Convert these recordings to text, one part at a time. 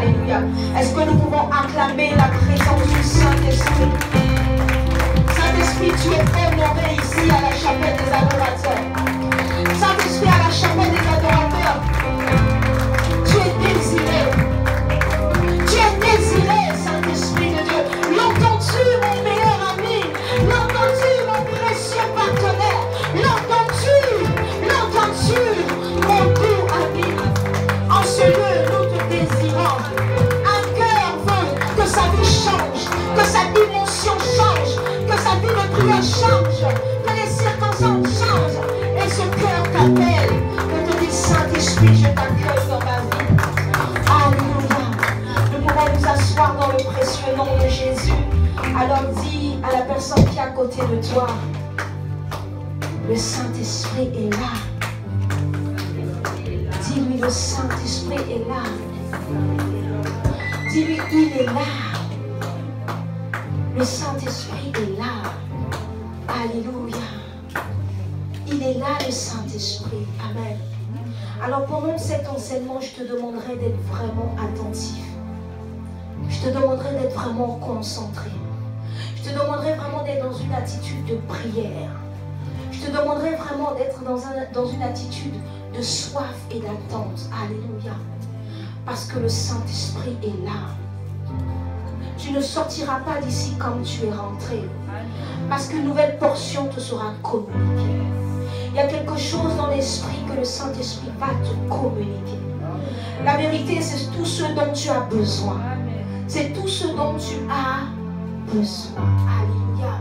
Alléluia. Est-ce que nous pouvons acclamer la présence du Saint-Esprit? Saint-Esprit, tu es honoré ici à la chapelle des adorateurs. Saint-Esprit, à la chapelle des adorateurs, tu es désiré. Tu es désiré, Saint-Esprit de Dieu. L'entends-tu, mon meilleur ami? L'entends-tu, mon précieux partenaire? L'entends-tu? L'entends-tu, mon doux ami? En ce lieu, nous te désirons. Un cœur veut que sa vie change, que sa dimension change, que sa vie de prière change, que les circonstances changent. Et ce cœur t'appelle, que te dit Saint-Esprit, je t'accueille dans ma vie. Alléluia. Nous pouvons nous asseoir dans le précieux nom de Jésus. Alors dis à la personne qui est à côté de toi, le Saint-Esprit est là. Dis-lui, le Saint-Esprit est là. Dis-lui, il est là. Le Saint-Esprit est là. Alléluia. Il est là, le Saint-Esprit. Amen. Alors pendant cet enseignement, je te demanderai d'être vraiment attentif. Je te demanderai d'être vraiment concentré. Je te demanderai vraiment d'être dans une attitude de prière. Je te demanderai vraiment d'être dans une attitude de soif et d'attente. Alléluia. Parce que le Saint-Esprit est là. Tu ne sortiras pas d'ici comme tu es rentré. Parce qu'une nouvelle portion te sera communiquée. Il y a quelque chose dans l'esprit que le Saint-Esprit va te communiquer. La vérité, c'est tout ce dont tu as besoin. C'est tout ce dont tu as besoin. Alléluia.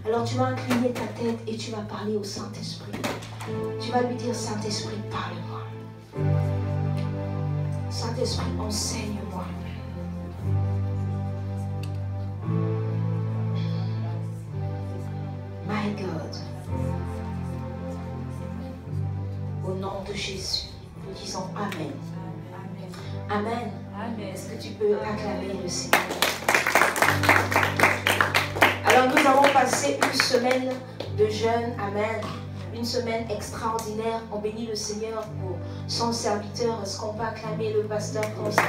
Alors tu vas incliner ta tête et tu vas parler au Saint-Esprit. Tu vas lui dire, Saint-Esprit, parle-moi. Saint-Esprit, enseigne-moi. My God. Au nom de Jésus, nous disons Amen. Amen. Amen. Est-ce que tu peux acclamer le Seigneur? Alors nous avons passé une semaine de jeûne. Amen. Une semaine extraordinaire. On bénit le Seigneur pour son serviteur. Est-ce qu'on peut acclamer le pasteur Constant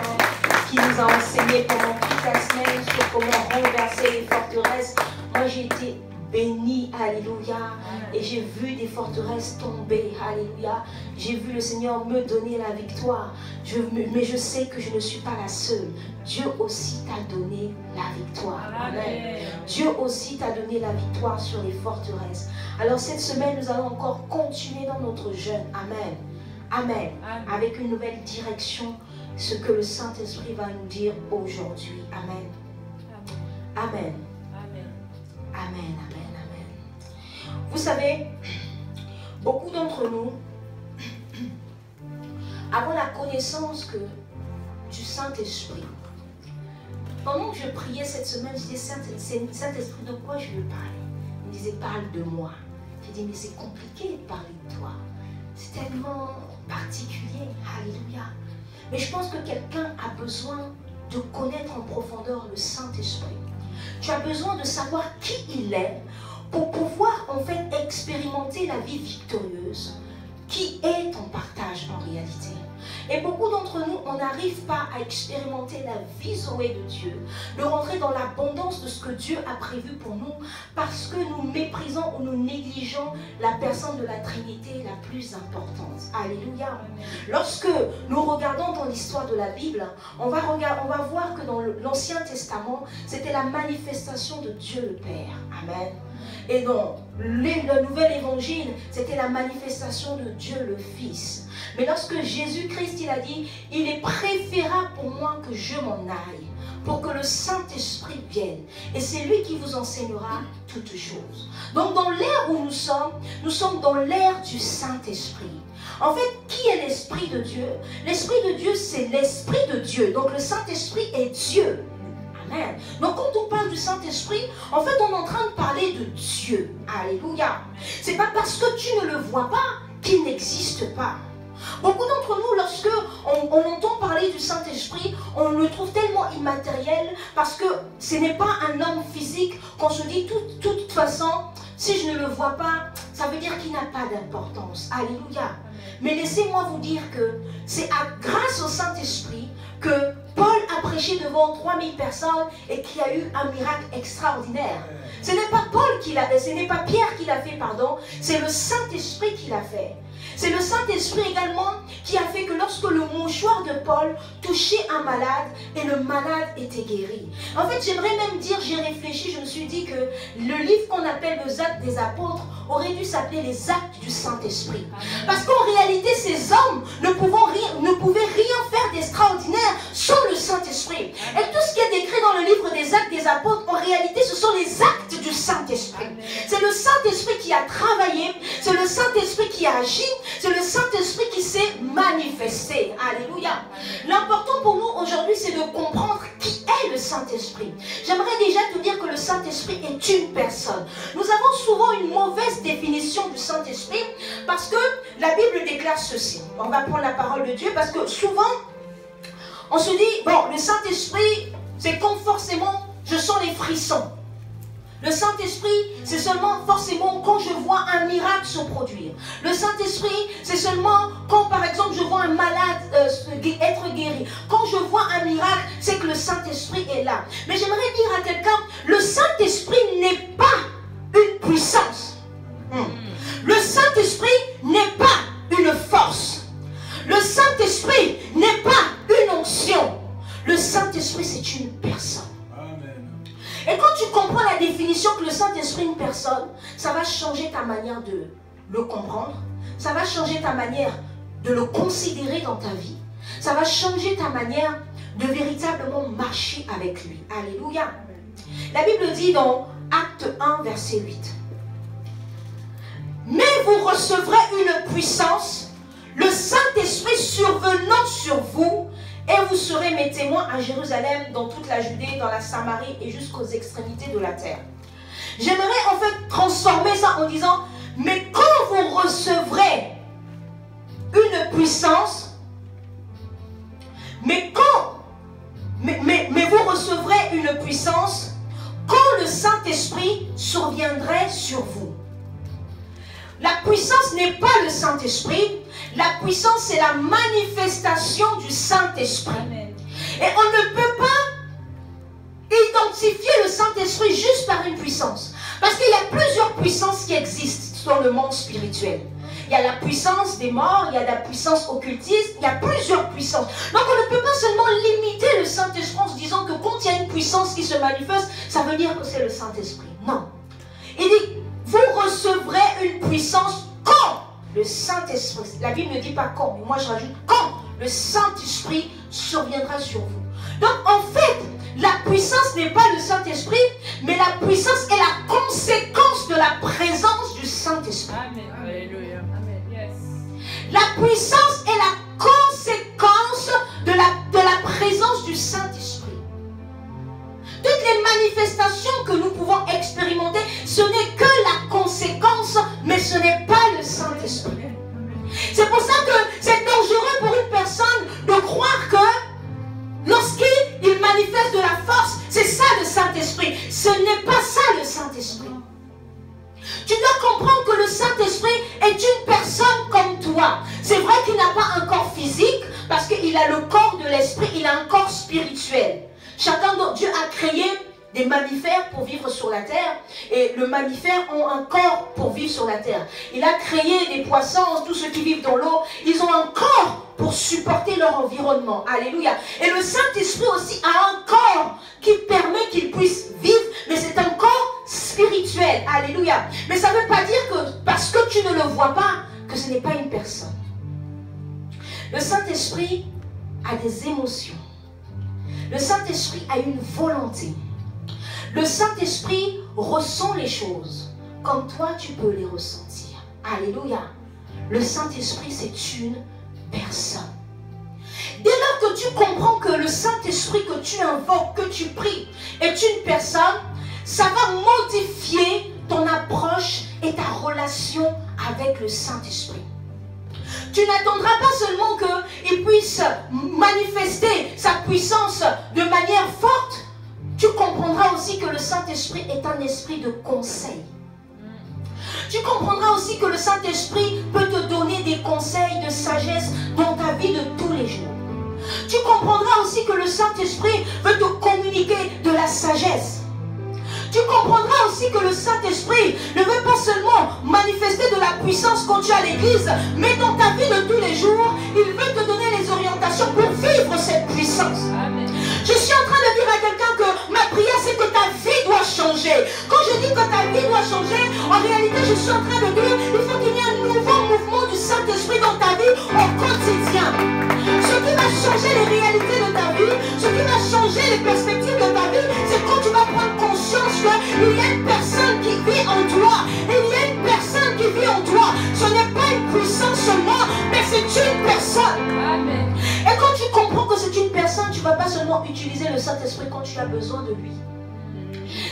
qui nous a enseigné pendant toute la semaine sur comment renverser les forteresses? Moi j'ai été béni, alléluia, et j'ai vu des forteresses tomber, alléluia. J'ai vu le Seigneur me donner la victoire, mais je sais que je ne suis pas la seule. Dieu aussi t'a donné la victoire. Amen. Dieu aussi t'a donné la victoire sur les forteresses. Alors cette semaine, nous allons encore continuer dans notre jeûne. Amen. Amen. Amen. Avec une nouvelle direction, ce que le Saint-Esprit va nous dire aujourd'hui. Amen. Amen. Amen. Amen. Amen. Vous savez, beaucoup d'entre nous avons la connaissance du Saint-Esprit. Pendant que je priais cette semaine, je disais, Saint-Esprit, de quoi je veux parler? Il me disait, parle de moi. J'ai dit, mais c'est compliqué de parler de toi. C'est tellement particulier. Alléluia. Mais je pense que quelqu'un a besoin de connaître en profondeur le Saint-Esprit. Tu as besoin de savoir qui il est pour pouvoir en fait expérimenter la vie victorieuse qui est ton partage en réalité. Et beaucoup d'entre nous, on n'arrive pas à expérimenter la vie Zoé de Dieu, de rentrer dans l'abondance de ce que Dieu a prévu pour nous, parce que nous méprisons ou nous négligeons la personne de la Trinité la plus importante. Alléluia. Lorsque nous regardons dans l'histoire de la Bible, on va voir que dans l'Ancien Testament, c'était la manifestation de Dieu le Père. Amen. Et dans le nouvel évangile, c'était la manifestation de Dieu le Fils. Mais lorsque Jésus-Christ, il a dit, il est préférable pour moi que je m'en aille, pour que le Saint-Esprit vienne. Et c'est lui qui vous enseignera toutes choses. Donc dans l'ère où nous sommes dans l'ère du Saint-Esprit. En fait, qui est l'Esprit de Dieu? L'Esprit de Dieu, c'est l'Esprit de Dieu. Donc le Saint-Esprit est Dieu. Amen. Donc quand on parle du Saint-Esprit, en fait on est en train de parler de Dieu. Alléluia. C'est pas parce que tu ne le vois pas qu'il n'existe pas. Beaucoup d'entre nous, lorsque on entend parler du Saint-Esprit, on le trouve tellement immatériel parce que ce n'est pas un homme physique qu'on se dit de toute façon, si je ne le vois pas, ça veut dire qu'il n'a pas d'importance. Alléluia. Mais laissez-moi vous dire que c'est grâce au Saint-Esprit que Paul a prêché devant 3000 personnes et qu'il y a eu un miracle extraordinaire. Ce n'est pas Paul qui l'a fait, ce n'est pas Pierre qui l'a fait, pardon, c'est le Saint-Esprit qui l'a fait. C'est le Saint-Esprit également qui a fait que lorsque le mouchoir de Paul touchait un malade et le malade était guéri. En fait, j'aimerais même dire, j'ai réfléchi, je me suis dit que le livre qu'on appelle les Actes des Apôtres aurait dû s'appeler les Actes du Saint-Esprit. Parce qu'en réalité, ces hommes ne pouvaient rien faire d'extraordinaire sans le Saint-Esprit. Et tout ce qui est décrit dans le livre des Actes des Apôtres, en réalité, ce sont les actes du Saint-Esprit. C'est le Saint-Esprit qui a travaillé, c'est le Saint-Esprit qui a agi, c'est le Saint-Esprit qui s'est manifesté. Alléluia. L'important pour nous aujourd'hui, c'est de comprendre qui est le Saint-Esprit. J'aimerais déjà te dire que le Saint-Esprit est une personne. Nous avons souvent une mauvaise définition du Saint-Esprit parce que la Bible déclare ceci. On va prendre la parole de Dieu parce que souvent, on se dit, bon, le Saint-Esprit, c'est comme forcément, je sens les frissons. Le Saint-Esprit, c'est seulement forcément quand je vois un miracle se produire. Le Saint-Esprit, c'est seulement quand, par exemple, je vois un malade être guéri. Quand je vois un miracle, c'est que le Saint-Esprit est là. Mais j'aimerais dire à quelqu'un, le Saint-Esprit n'est pas une puissance. Le Saint-Esprit n'est pas une force. Le Saint-Esprit n'est pas une onction. Le Saint-Esprit, c'est une personne. Et quand tu comprends la définition que le Saint-Esprit est une personne, ça va changer ta manière de le comprendre. Ça va changer ta manière de le considérer dans ta vie. Ça va changer ta manière de véritablement marcher avec lui. Alléluia. La Bible dit dans Acte 1, verset 8. Mais vous recevrez une puissance, le Saint-Esprit survenant sur vous, et vous serez mes témoins à Jérusalem, dans toute la Judée, dans la Samarie et jusqu'aux extrémités de la terre. J'aimerais en fait transformer ça en disant, mais quand vous recevrez une puissance, mais vous recevrez une puissance quand le Saint-Esprit surviendrait sur vous. La puissance n'est pas le Saint-Esprit. La puissance, c'est la manifestation du Saint-Esprit. Et on ne peut pas identifier le Saint-Esprit juste par une puissance. Parce qu'il y a plusieurs puissances qui existent dans le monde spirituel. Il y a la puissance des morts, il y a la puissance occultiste, il y a plusieurs puissances. Donc on ne peut pas seulement limiter le Saint-Esprit en se disant que quand il y a une puissance qui se manifeste, ça veut dire que c'est le Saint-Esprit. Non. Il dit, vous recevrez une puissance quand le Saint-Esprit, la Bible ne dit pas quand, mais moi je rajoute quand le Saint-Esprit surviendra sur vous. Donc en fait, la puissance n'est pas le Saint-Esprit, mais la puissance est la conséquence de la présence du Saint-Esprit. Amen. Alléluia. Amen. Yes. La puissance est la conséquence de la présence du Saint-Esprit. Toutes les manifestations que nous pouvons expérimenter, ce n'est que la conséquence, mais ce n'est pas le Saint-Esprit. C'est pour ça que c'est dangereux pour une personne de croire que lorsqu'il manifeste de la force, c'est ça le Saint-Esprit. Ce n'est pas ça le Saint-Esprit. Tu dois comprendre que le Saint-Esprit est une personne comme toi. C'est vrai qu'il n'a pas un corps physique, parce qu'il a le corps de l'esprit, il a un corps spirituel. Chacun d'entre Dieu a créé des mammifères pour vivre sur la terre, et les mammifères ont un corps pour vivre sur la terre. Il a créé des poissons, tous ceux qui vivent dans l'eau, ils ont un corps pour supporter leur environnement. Alléluia. Et le Saint-Esprit aussi a un corps qui permet qu'il puisse vivre, mais c'est un corps spirituel. Alléluia. Mais ça ne veut pas dire que parce que tu ne le vois pas, que ce n'est pas une personne. Le Saint-Esprit a des émotions. Le Saint-Esprit a une volonté. Le Saint-Esprit ressent les choses comme toi tu peux les ressentir. Alléluia. Le Saint-Esprit, c'est une personne. Dès lors que tu comprends que le Saint-Esprit que tu invoques, que tu pries, est une personne, ça va modifier ton approche et ta relation avec le Saint-Esprit. Tu n'attendras pas seulement qu'il puisse manifester sa puissance de manière forte. Tu comprendras aussi que le Saint-Esprit est un esprit de conseil. Tu comprendras aussi que le Saint-Esprit peut te donner des conseils de sagesse dans ta vie de tous les jours. Tu comprendras aussi que le Saint-Esprit veut te communiquer de la sagesse. Tu comprendras aussi que le Saint-Esprit ne veut pas seulement manifester de la puissance quand tu es à l'église, mais dans ta vie de tous les jours, il veut te donner les orientations pour vivre cette puissance. Amen. Je suis en train de dire à quelqu'un que ma prière, c'est que ta vie doit changer. Quand je dis que ta vie doit changer, en réalité, je suis en train de dire il faut qu'il y ait un nouveau mouvement du Saint-Esprit dans ta vie au quotidien. Ce qui va changer les réalités de ta vie, ce qui va changer les perspectives de ta vie, c'est quand tu vas prendre conscience qu'il y a une personne qui vit en toi. Il y a une personne qui vit en toi. Ce n'est pas une puissance seulement, mais c'est une personne. Amen. Et quand tu comprends que c'est une personne, tu ne vas pas seulement utiliser le Saint-Esprit quand tu as besoin de lui.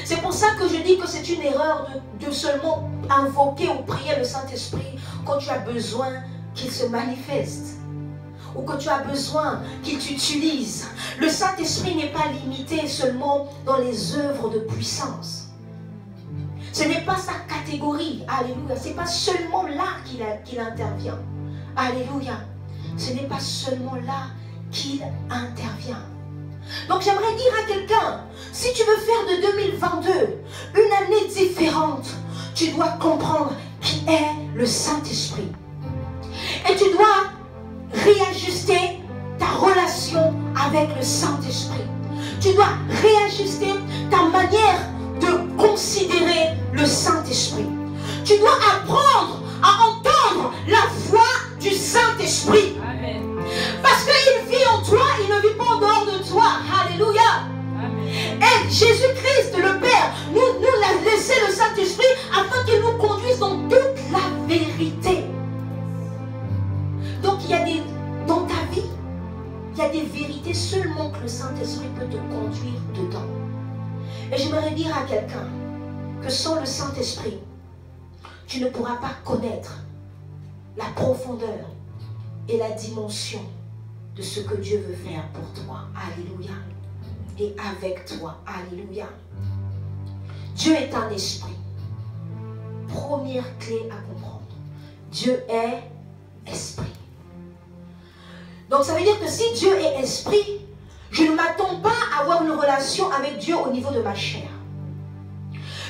C'est pour ça que je dis que c'est une erreur de seulement invoquer ou prier le Saint-Esprit quand tu as besoin qu'il se manifeste ou que tu as besoin qu'il t'utilise. Le Saint-Esprit n'est pas limité seulement dans les œuvres de puissance. Ce n'est pas sa catégorie. Alléluia. Ce n'est pas seulement là qu'il intervient. Alléluia. Ce n'est pas seulement là qu'il intervient. Donc j'aimerais dire à quelqu'un, si tu veux faire de 2022 une année différente, tu dois comprendre qui est le Saint-Esprit. Et tu dois réajuster ta relation avec le Saint-Esprit. Tu dois réajuster ta manière de considérer le Saint-Esprit. Tu dois apprendre à entendre la voix du Saint-Esprit. Parce qu'il vit en toi, il ne vit pas en dehors de toi. Alléluia. Et Jésus-Christ, le Père, nous a laissé le Saint-Esprit afin qu'il nous conduise dans toute la vérité. Donc dans ta vie, il y a des vérités seulement que le Saint-Esprit peut te conduire dedans. Et j'aimerais dire à quelqu'un que sans le Saint-Esprit, tu ne pourras pas connaître la profondeur et la dimension de ce que Dieu veut faire pour toi. Alléluia. Et avec toi. Alléluia. Dieu est un esprit. Première clé à comprendre. Dieu est esprit. Donc ça veut dire que si Dieu est esprit, je ne m'attends pas à avoir une relation avec Dieu au niveau de ma chair.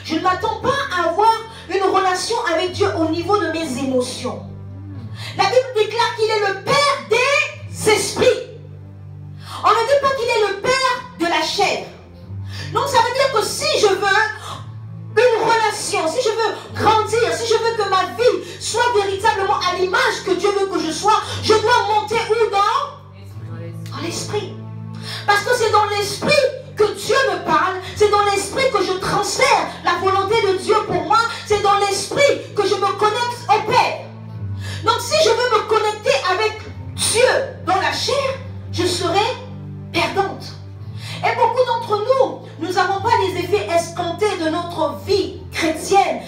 Je ne m'attends pas à avoir une relation avec Dieu au niveau de mes émotions. La Bible déclare qu'il est le Père des esprits. On ne dit pas qu'il est le Père de la chair. Donc ça veut dire que si je veux une relation, si je veux grandir, si je veux que ma vie soit véritablement à l'image que Dieu veut que je sois, je dois monter où dans l'esprit. Parce que c'est dans l'esprit que Dieu me parle, c'est dans l'esprit que je transfère la volonté de Dieu pour moi, c'est dans l'esprit que je me connecte au Père. Donc si je veux me connecter avec Dieu dans la chair, je serai perdante. Et beaucoup d'entre nous n'avons pas les effets escomptés de notre vie chrétienne,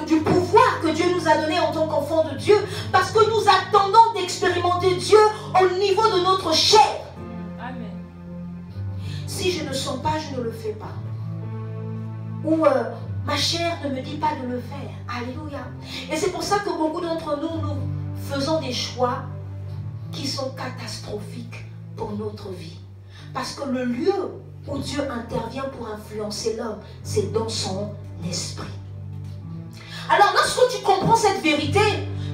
du pouvoir que Dieu nous a donné en tant qu'enfants de Dieu, parce que nous attendons d'expérimenter Dieu au niveau de notre chair. Amen. Si je ne sens pas, je ne le fais pas. Ou ma chair ne me dit pas de le faire. Alléluia. Et c'est pour ça que beaucoup d'entre nous faisons des choix qui sont catastrophiques pour notre vie. Parce que le lieu où Dieu intervient pour influencer l'homme, c'est dans son esprit. Alors lorsque tu comprends cette vérité,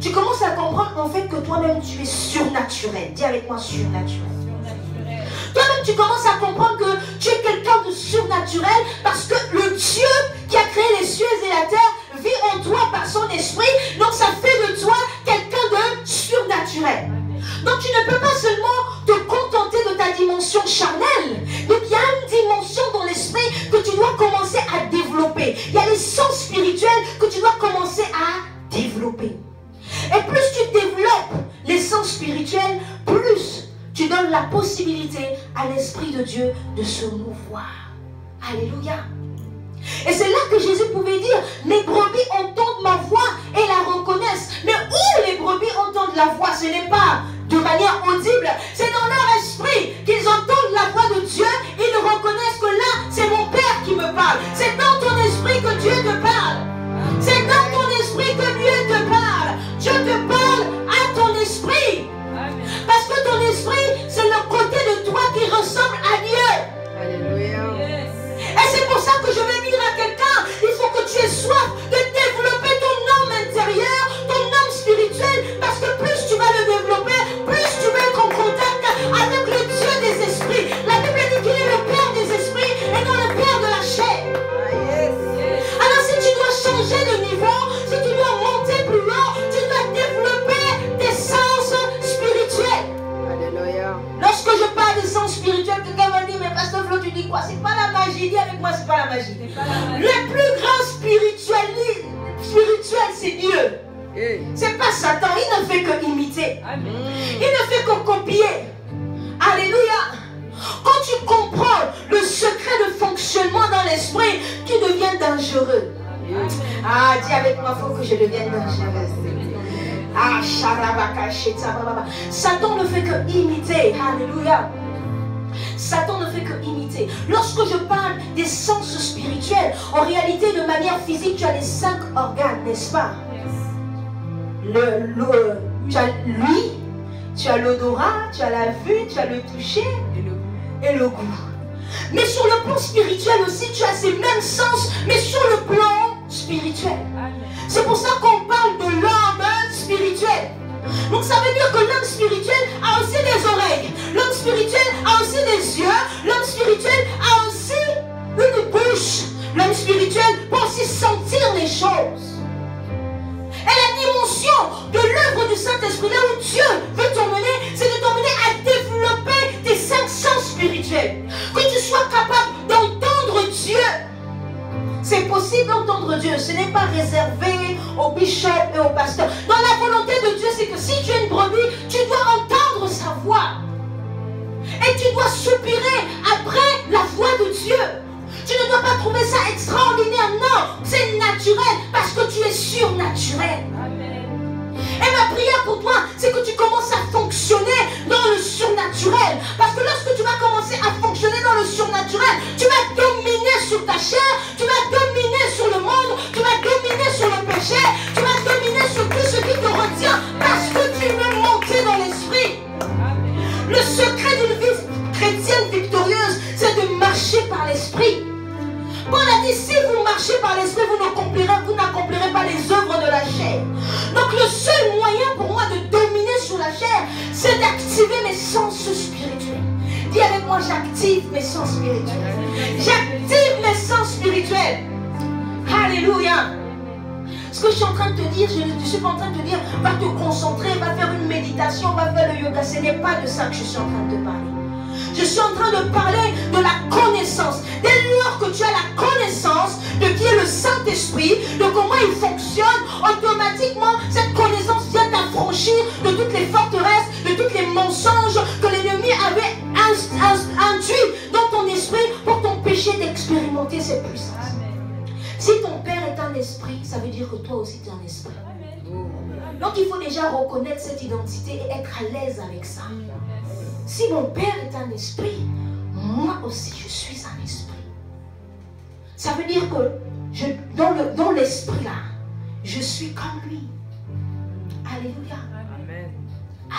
tu commences à comprendre en fait que toi-même tu es surnaturel. Dis avec moi surnaturel. Toi-même tu commences à comprendre que tu es quelqu'un de surnaturel parce que le Dieu qui a créé les cieux et la terre vit en toi par son esprit. Donc ça fait de toi quelqu'un de surnaturel. Donc tu ne peux pas seulement te contenter de ta dimension charnelle. Donc il y a une dimension dans l'esprit que tu dois commencer à développer. Il y a les sens spirituels que tu dois commencer à développer. Et plus tu développes les sens spirituels, plus tu donnes la possibilité à l'Esprit de Dieu de se mouvoir. Alléluia. Et c'est là que Jésus pouvait dire, mes brebis entendent ma voix et la reconnaissent. Mais où les brebis entendent la voix? Ce n'est pas de manière audible, c'est dans leur esprit qu'ils entendent la voix de Dieu. Ils reconnaissent que là, c'est mon Père qui me parle. C'est dans ton esprit que Dieu te parle. C'est dans ton esprit quoi? C'est pas la magie. Dis avec moi, c'est pas la magie. Le plus grand spirituel, c'est Dieu. C'est pas Satan. Il ne fait que imiter. Il ne fait que copier. Alléluia. Quand tu comprends le secret de fonctionnement dans l'esprit, tu deviens dangereux. Ah, dis avec moi, il faut que je devienne dangereux. Ah, Satan ne fait que imiter. Alléluia. Satan ne fait que imiter. Lorsque je parle des sens spirituels, en réalité, de manière physique, tu as les 5 organes, n'est-ce pas? Tu as l'ouïe, tu as l'odorat, tu as la vue, tu as le toucher et le goût. Mais sur le plan spirituel aussi, tu as ces mêmes sens, mais sur le plan spirituel. C'est pour ça qu'on parle de l'homme spirituel. Donc ça veut dire que l'homme spirituel a aussi des oreilles. L'homme spirituel a aussi des yeux. L'homme spirituel a aussi une bouche. L'homme spirituel peut aussi sentir les choses. Et la dimension de l'œuvre du Saint-Esprit, là où Dieu veut t'emmener, c'est de t'emmener à développer tes 5 sens spirituels. Que tu sois capable d'entendre Dieu. C'est possible d'entendre Dieu. Ce n'est pas réservé aux bishops et aux pasteurs. Dans la volonté de Dieu, c'est que si tu es une brebis, tu dois entendre sa voix. Et tu dois soupirer après la voix de Dieu. Tu ne dois pas trouver ça extraordinaire. Non, c'est naturel parce que tu es surnaturel. Et ma prière pour toi, c'est que tu commences à fonctionner dans le surnaturel. Parce que lorsque tu vas commencer à fonctionner dans le surnaturel, tu vas dominer sur ta chair, tu vas dominer sur le monde, tu vas dominer sur le péché, tu vas dominer sur tout ce qui te retient parce que tu veux monter dans l'esprit. Le secret d'une vie chrétienne victorieuse, c'est de marcher par l'esprit. Paul a dit, si vous marchez par l'esprit, vous n'accomplirez pas les œuvres de la chair. Donc le seul moyen pour moi de dominer sur la chair, c'est d'activer mes sens spirituels. Dis avec moi, j'active mes sens spirituels. J'active mes sens spirituels. Alléluia. Ce que je suis en train de te dire, je ne suis pas en train de te dire, va te concentrer, va faire une méditation, va faire le yoga. Ce n'est pas de ça que je suis en train de te parler. Je suis en train de parler de la connaissance. Dès lors que tu as la connaissance de qui est le Saint-Esprit, de comment il fonctionne, automatiquement, cette connaissance vient t'affranchir de toutes les forteresses, de tous les mensonges que l'ennemi avait induits dans ton esprit pour t'empêcher d'expérimenter cette puissance. Si ton Père est un esprit, ça veut dire que toi aussi tu es un esprit. Donc il faut déjà reconnaître cette identité et être à l'aise avec ça. Si mon Père est un esprit, moi aussi je suis un esprit. Ça veut dire que dans l'esprit là, je suis comme lui. Alléluia. Amen.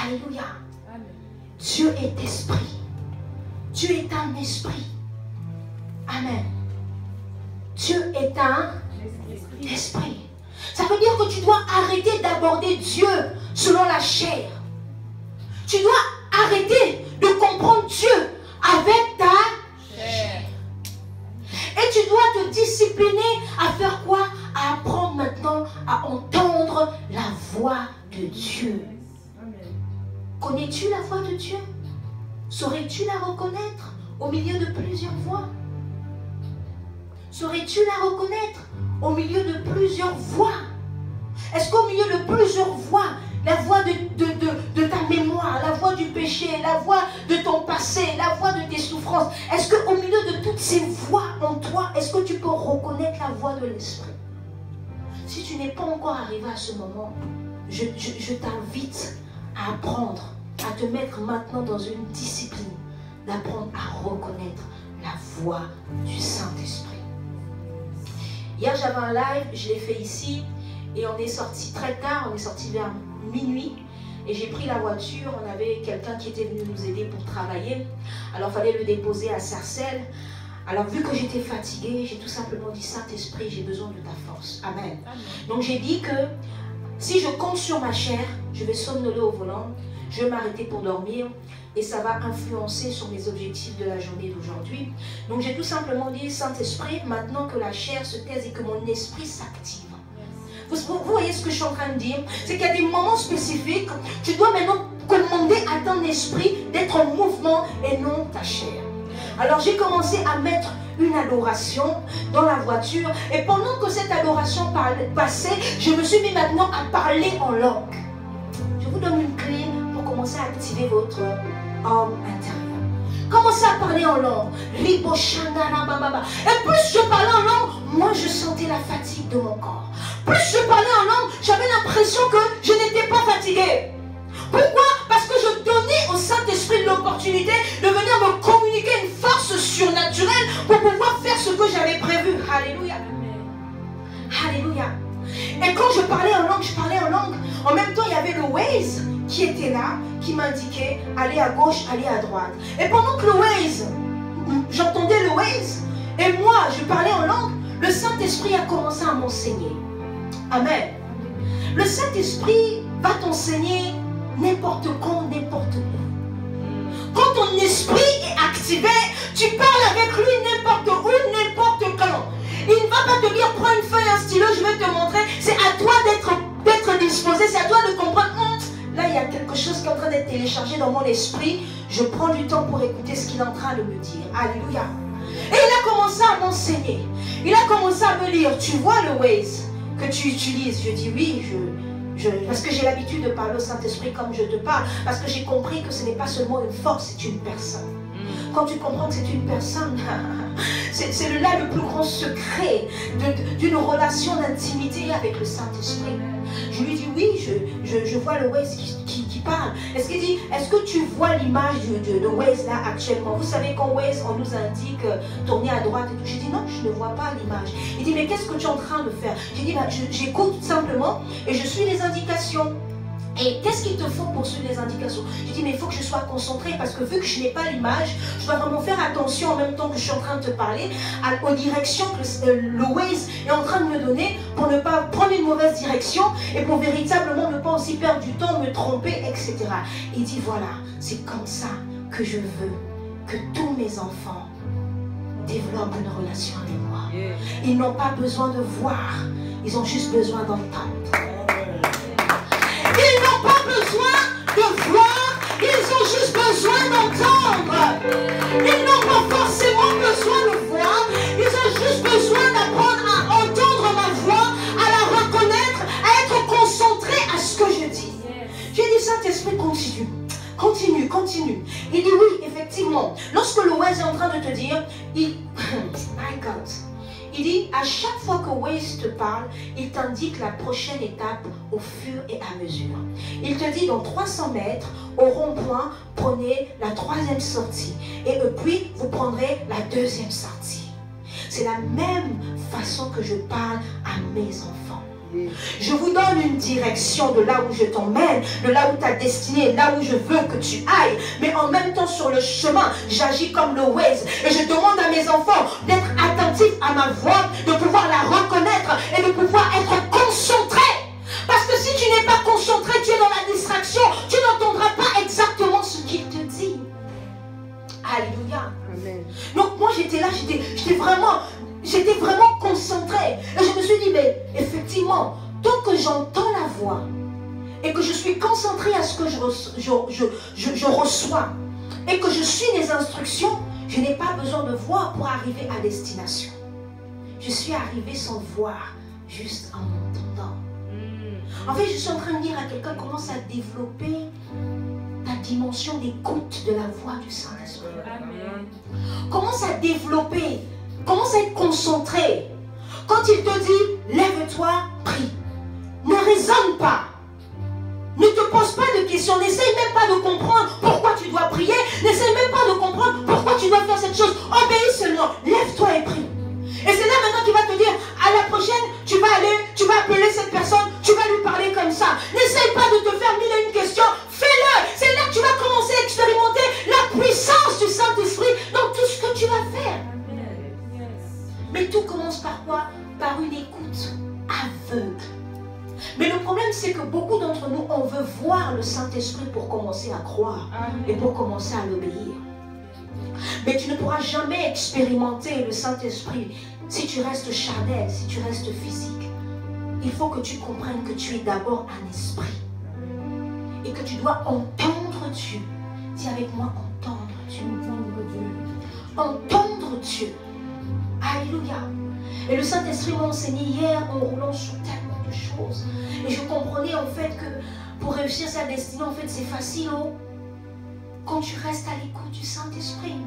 Alléluia. Amen. Dieu est esprit. Dieu est un esprit. Amen. Dieu est un esprit. Ça veut dire que tu dois arrêter d'aborder Dieu selon la chair. Tu dois arrêter de comprendre Dieu avec ta chair. Et tu dois te discipliner à faire quoi? À apprendre maintenant à entendre la voix de Dieu. Connais-tu la voix de Dieu? Saurais-tu la reconnaître au milieu de plusieurs voix? Saurais-tu la reconnaître au milieu de plusieurs voix? Est-ce qu'au milieu de plusieurs voix, la voix de ta mémoire, la voix du péché, la voix de ton passé, la voix de tes souffrances, est-ce qu'au milieu de toutes ces voix en toi, est-ce que tu peux reconnaître la voix de l'esprit? Si tu n'es pas encore arrivé à ce moment, je t'invite à apprendre, à te mettre maintenant dans une discipline, d'apprendre à reconnaître la voix du Saint-Esprit. Hier, j'avais un live, je l'ai fait ici, et on est sorti très tard, on est sorti vers minuit, et j'ai pris la voiture, on avait quelqu'un qui était venu nous aider pour travailler, alors il fallait le déposer à Sarcelles. Alors vu que j'étais fatiguée, j'ai tout simplement dit, Saint-Esprit, j'ai besoin de ta force. Amen. Amen. Donc j'ai dit que si je compte sur ma chair, je vais somnoler au volant, je vais m'arrêter pour dormir, et ça va influencer sur mes objectifs de la journée d'aujourd'hui. Donc j'ai tout simplement dit, Saint-Esprit, maintenant que la chair se taise et que mon esprit s'active. Vous voyez ce que je suis en train de dire? C'est qu'il y a des moments spécifiques, tu dois maintenant commander à ton esprit d'être en mouvement et non ta chair. Alors j'ai commencé à mettre une adoration dans la voiture. Et pendant que cette adoration passait, je me suis mis maintenant à parler en langue. Je vous donne une clé pour commencer à activer votre homme intérieur. Commencez à parler en langue. Et plus je parlais en langue, moins je sentais la fatigue de mon corps. Plus je parlais en langue, j'avais l'impression que je n'étais pas fatigué. Pourquoi? Parce que je donnais au Saint-Esprit l'opportunité de venir me communiquer une force surnaturelle pour pouvoir faire ce que j'avais prévu. Alléluia. Alléluia. Et quand je parlais en langue, en même temps il y avait le Waze qui était là, qui m'indiquait aller à gauche, aller à droite. Et pendant que le Waze, j'entendais le Waze, et moi je parlais en langue, le Saint-Esprit a commencé à m'enseigner. Amen. Le Saint-Esprit va t'enseigner n'importe quand, n'importe où. Quand ton esprit est activé, tu parles avec lui n'importe où, n'importe quand. Il ne va pas te dire, prends une feuille, un stylo, je vais te montrer. C'est à toi d'être disposé, c'est à toi de comprendre. Là, il y a quelque chose qui est en train d'être téléchargé dans mon esprit. Je prends du temps pour écouter ce qu'il est en train de me dire. Alléluia. Et il a commencé à m'enseigner. Il a commencé à me dire, tu vois le Waze que tu utilises? Je dis oui, parce que j'ai l'habitude de parler au Saint-Esprit comme je te parle. Parce que j'ai compris que ce n'est pas seulement une force, c'est une personne. Quand tu comprends que c'est une personne, c'est là le plus grand secret d'une relation d'intimité avec le Saint-Esprit. Je lui dis oui, je vois le Waze qui parle. Est-ce qu'il dit, est-ce que tu vois l'image de Waze là actuellement? Vous savez qu'en Waze, on nous indique tourner à droite et tout. Je dis non, je ne vois pas l'image. Il dit, mais qu'est-ce que tu es en train de faire? J'ai dit, j'écoute simplement et je suis les indications. Et qu'est-ce qu'il te faut pour suivre les indications? Je dis, mais il faut que je sois concentrée parce que vu que je n'ai pas l'image, je dois vraiment faire attention en même temps que je suis en train de te parler aux directions que le Waze est en train de me donner pour ne pas prendre une mauvaise direction et pour véritablement ne pas aussi perdre du temps, me tromper, etc. Il dit, voilà, c'est comme ça que je veux que tous mes enfants développent une relation avec moi. Ils n'ont pas besoin de voir, ils ont juste besoin d'entendre. Ils n'ont pas besoin de voir, ils ont juste besoin d'entendre. Ils n'ont pas forcément besoin de voir, ils ont juste besoin d'apprendre à entendre ma voix, à la reconnaître, à être concentré à ce que je dis. J'ai dit, Saint-Esprit, continue. Continue, continue. Il dit oui, effectivement. Lorsque le Waze est en train de te dire, my God. Il dit, à chaque fois que Waze te parle, il t'indique la prochaine étape au fur et à mesure. Il te dit, dans 300 mètres, au rond-point, prenez la 3e sortie. Et puis, vous prendrez la 2e sortie. C'est la même façon que je parle à mes enfants. Je vous donne une direction de là où je t'emmène, de là où ta destinée, là où je veux que tu ailles. Mais en même temps, sur le chemin, j'agis comme le Waze. Et je demande à mes enfants d'être attentifs à ma voix, de pouvoir la reconnaître et de pouvoir être concentrés. Parce que si tu n'es pas concentré, tu es dans la distraction, tu n'entendras pas exactement ce qu'il te dit. Alléluia. Amen. Donc moi j'étais là, j'étais vraiment concentrée. Et je me suis dit, mais effectivement, tant que j'entends la voix et que je suis concentrée à ce que je reçois et que je suis les instructions, je n'ai pas besoin de voir pour arriver à destination. Je suis arrivée sans voir, juste en m'entendant. En fait, je suis en train de dire à quelqu'un, commence à développer ta dimension d'écoute de la voix du Saint-Esprit. Commence à développer, commence à être concentré. Quand il te dit, lève-toi, prie. Ne raisonne pas. Ne te pose pas de questions. N'essaye même pas de comprendre pourquoi tu dois prier. N'essaye même pas de comprendre pourquoi tu dois faire cette chose. Obéis seulement. Lève-toi et prie. Et c'est là maintenant qu'il va te dire, à la prochaine, tu vas appeler cette personne, tu vas lui parler comme ça. N'essaye pas de te faire mille et une questions. Fais-le. C'est là que tu vas commencer à expérimenter la puissance du Saint-Esprit dans tout ce que tu vas faire. Mais tout commence par quoi? Par une écoute aveugle. Mais le problème, c'est que beaucoup d'entre nous, on veut voir le Saint-Esprit pour commencer à croire et pour commencer à l'obéir. Mais tu ne pourras jamais expérimenter le Saint-Esprit si tu restes charnel, si tu restes physique. Il faut que tu comprennes que tu es d'abord un esprit et que tu dois entendre Dieu. Dis avec moi, entendre Dieu. entendre Dieu. Alléluia. Et le Saint-Esprit m'a enseigné hier en roulant sur tellement de choses. Et je comprenais en fait que pour réussir sa destinée, en fait c'est facile, oh, quand tu restes à l'écoute du Saint-Esprit.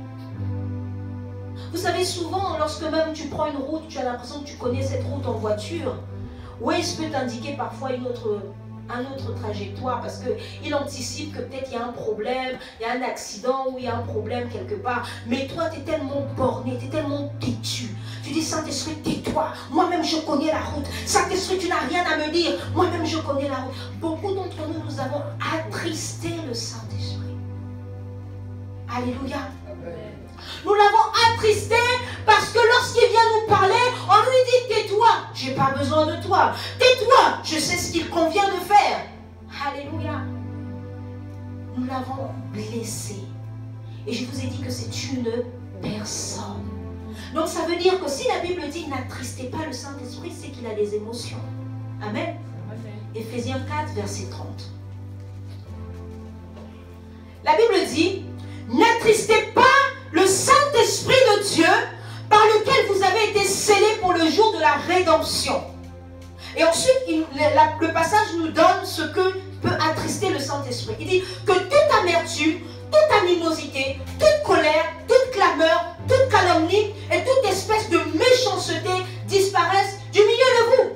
Vous savez, souvent, lorsque même tu prends une route, tu as l'impression que tu connais cette route en voiture. Waze peut t'indiquer parfois un autre trajectoire parce qu'il anticipe que peut-être il y a un problème, il y a un accident ou il y a un problème quelque part. Mais toi, tu es tellement borné, tu es tellement têtu. Tu dis, Saint-Esprit, tais-toi. Moi-même, je connais la route. Saint-Esprit, tu n'as rien à me dire. Moi-même, je connais la route. Beaucoup d'entre nous, nous avons attristé le Saint-Esprit. Alléluia. Nous l'avons attristé parce que lorsqu'il vient nous parler, on lui dit tais-toi, je n'ai pas besoin de toi. Tais-toi, je sais ce qu'il convient de faire. Alléluia. Nous l'avons blessé. Et je vous ai dit que c'est une personne. Donc ça veut dire que si la Bible dit n'attristez pas le Saint-Esprit, c'est qu'il a des émotions. Amen. Éphésiens 4, verset 30. La Bible dit n'attristez pas le Saint-Esprit de Dieu par lequel vous avez été scellés pour le jour de la rédemption. Et ensuite, le passage nous donne ce que peut attrister le Saint-Esprit. Il dit que toute amertume, toute animosité, toute colère, toute clameur, toute calomnie et toute espèce de méchanceté disparaissent du milieu de vous.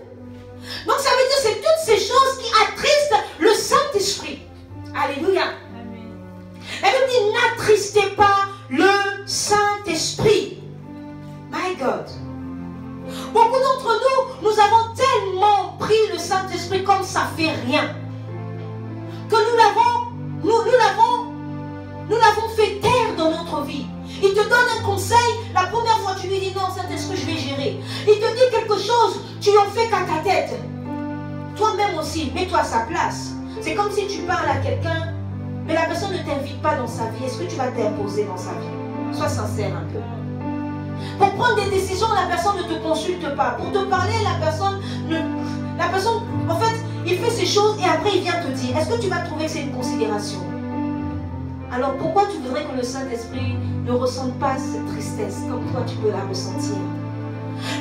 Donc ça veut dire que c'est toutes ces choses qui attristent le Saint-Esprit. Alléluia. La Bible dit n'attristez pas le Saint-Esprit. My God. Beaucoup d'entre nous, nous avons tellement pris le Saint-Esprit comme ça fait rien. Que nous l'avons fait taire dans notre vie. Il te donne un conseil, la première fois tu lui dis non, Saint-Esprit, je vais gérer. Il te dit quelque chose, tu en fais qu'à ta tête. Toi-même aussi, mets-toi à sa place. C'est comme si tu parles à quelqu'un, mais la personne ne t'invite pas dans sa vie. Est-ce que tu vas t'imposer dans sa vie? Sois sincère un peu. Pour prendre des décisions, la personne ne te consulte pas. Pour te parler, la personne, en fait, il fait ces choses et après il vient te dire. Est-ce que tu vas trouver que c'est une considération? Alors pourquoi tu voudrais que le Saint-Esprit ne ressente pas cette tristesse comme toi tu peux la ressentir?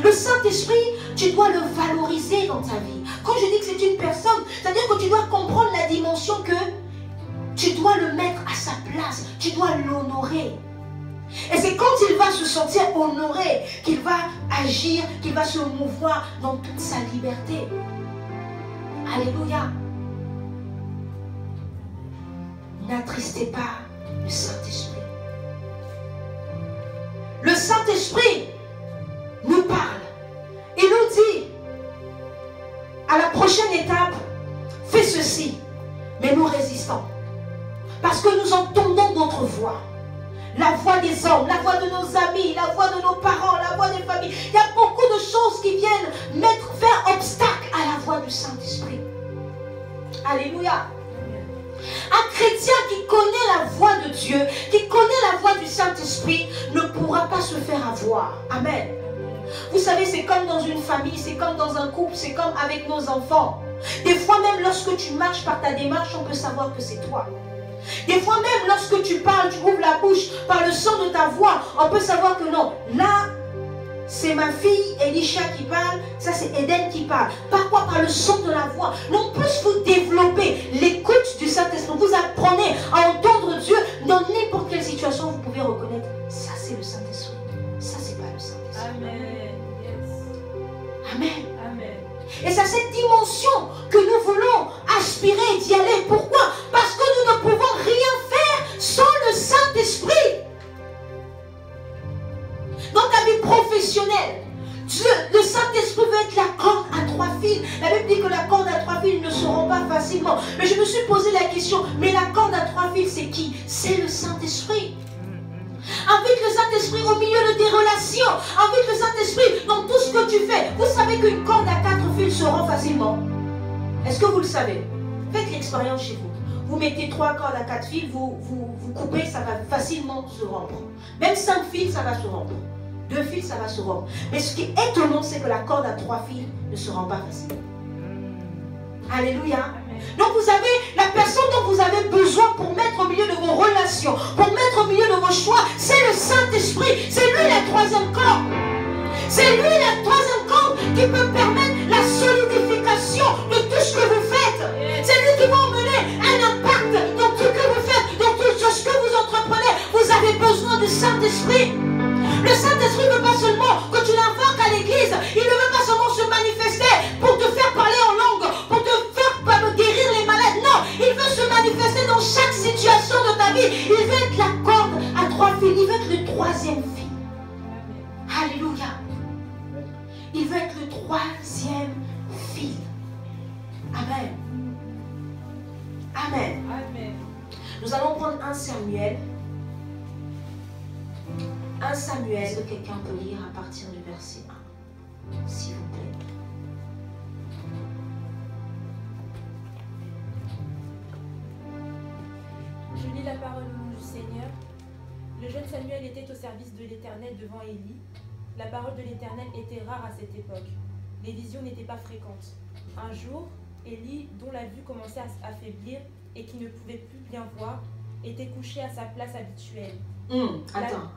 Le Saint-Esprit, tu dois le valoriser dans ta vie. Quand je dis que c'est une personne, c'est-à-dire que tu dois comprendre la dimension que tu dois le mettre à sa place. Tu dois l'honorer. Et c'est quand il va se sentir honoré qu'il va agir, qu'il va se mouvoir dans toute sa liberté. Alléluia. N'attristez pas le Saint-Esprit. Le Saint-Esprit nous parle. Il nous dit, à la prochaine étape, fais ceci. Mais nous résistons. Parce que nous entendons d'autres voix. La voix des hommes, la voix de nos amis, la voix de nos parents, la voix des familles. Il y a beaucoup de choses qui viennent faire obstacle à la voix du Saint-Esprit. Alléluia. Un chrétien qui connaît la voix de Dieu, qui connaît la voix du Saint-Esprit, ne pourra pas se faire avoir. Amen. Vous savez, c'est comme dans une famille, c'est comme dans un couple, c'est comme avec nos enfants. Des fois même lorsque tu marches par ta démarche, on peut savoir que c'est toi. Des fois même lorsque tu parles, tu ouvres la bouche par le son de ta voix, on peut savoir que non, là c'est ma fille Elisha qui parle, ça c'est Eden qui parle. Par quoi? Par le son de la voix. Non, plus vous développez l'écoute du Saint-Esprit, vous apprenez à entendre Dieu dans n'importe quelle situation, vous pouvez reconnaître, ça c'est le Saint-Esprit, ça c'est pas le Saint-Esprit. Amen. Yes. Amen. Amen. Et c'est à cette dimension que nous voulons aspirer d'y aller. Pourquoi? Parce que nous ne pouvons rien faire sans le Saint-Esprit. Dans ta vie professionnelle, Dieu, le Saint-Esprit veut être la corde à 3 fils. La Bible dit que la corde à 3 fils ne se rompt pas facilement. Mais je me suis posé la question, mais la corde à 3 fils, c'est qui? C'est le Saint-Esprit. Avec le Saint-Esprit au milieu de tes relations, avec le Saint-Esprit dans tout ce que tu fais. Vous savez qu'une corde à 4 fils se rompt facilement. Est-ce que vous le savez? Faites l'expérience chez vous. Vous mettez 3 cordes à 4 fils, vous coupez, ça va facilement se rompre. Même 5 fils, ça va se rompre. 2 fils, ça va se rompre. Mais ce qui est étonnant, c'est que la corde à 3 fils ne se rompt pas facilement. Alléluia. Donc vous avez la personne dont vous avez besoin pour mettre au milieu de vos relations, pour mettre au milieu de vos choix, c'est le Saint-Esprit. C'est lui le troisième corps. C'est lui le troisième corps qui peut permettre la solidification de tout ce que vous faites. C'est lui qui va emmener un impact dans tout ce que vous faites, dans tout ce que vous entreprenez. Vous avez besoin du Saint-Esprit. Le Saint-Esprit ne veut pas seulement que tu l'invoques à l'église. Il ne veut pas seulement se manifester pour te faire parler en langue, pour te faire guérir les malades. Non, il veut se manifester dans chaque situation de ta vie. Il veut être la corde à trois fils. Il veut être le troisième fil. Alléluia. Il veut être le troisième fil. Amen. Amen. Amen. Nous allons prendre 1 Samuel. 1 Samuel, est-ce que quelqu'un peut lire à partir du verset 1, s'il vous plaît? Je lis la parole au nom du Seigneur. Le jeune Samuel était au service de l'Éternel devant Élie. La parole de l'Éternel était rare à cette époque. Les visions n'étaient pas fréquentes. Un jour, Élie, dont la vue commençait à s'affaiblir et qui ne pouvait plus bien voir, était couché à sa place habituelle. Attends.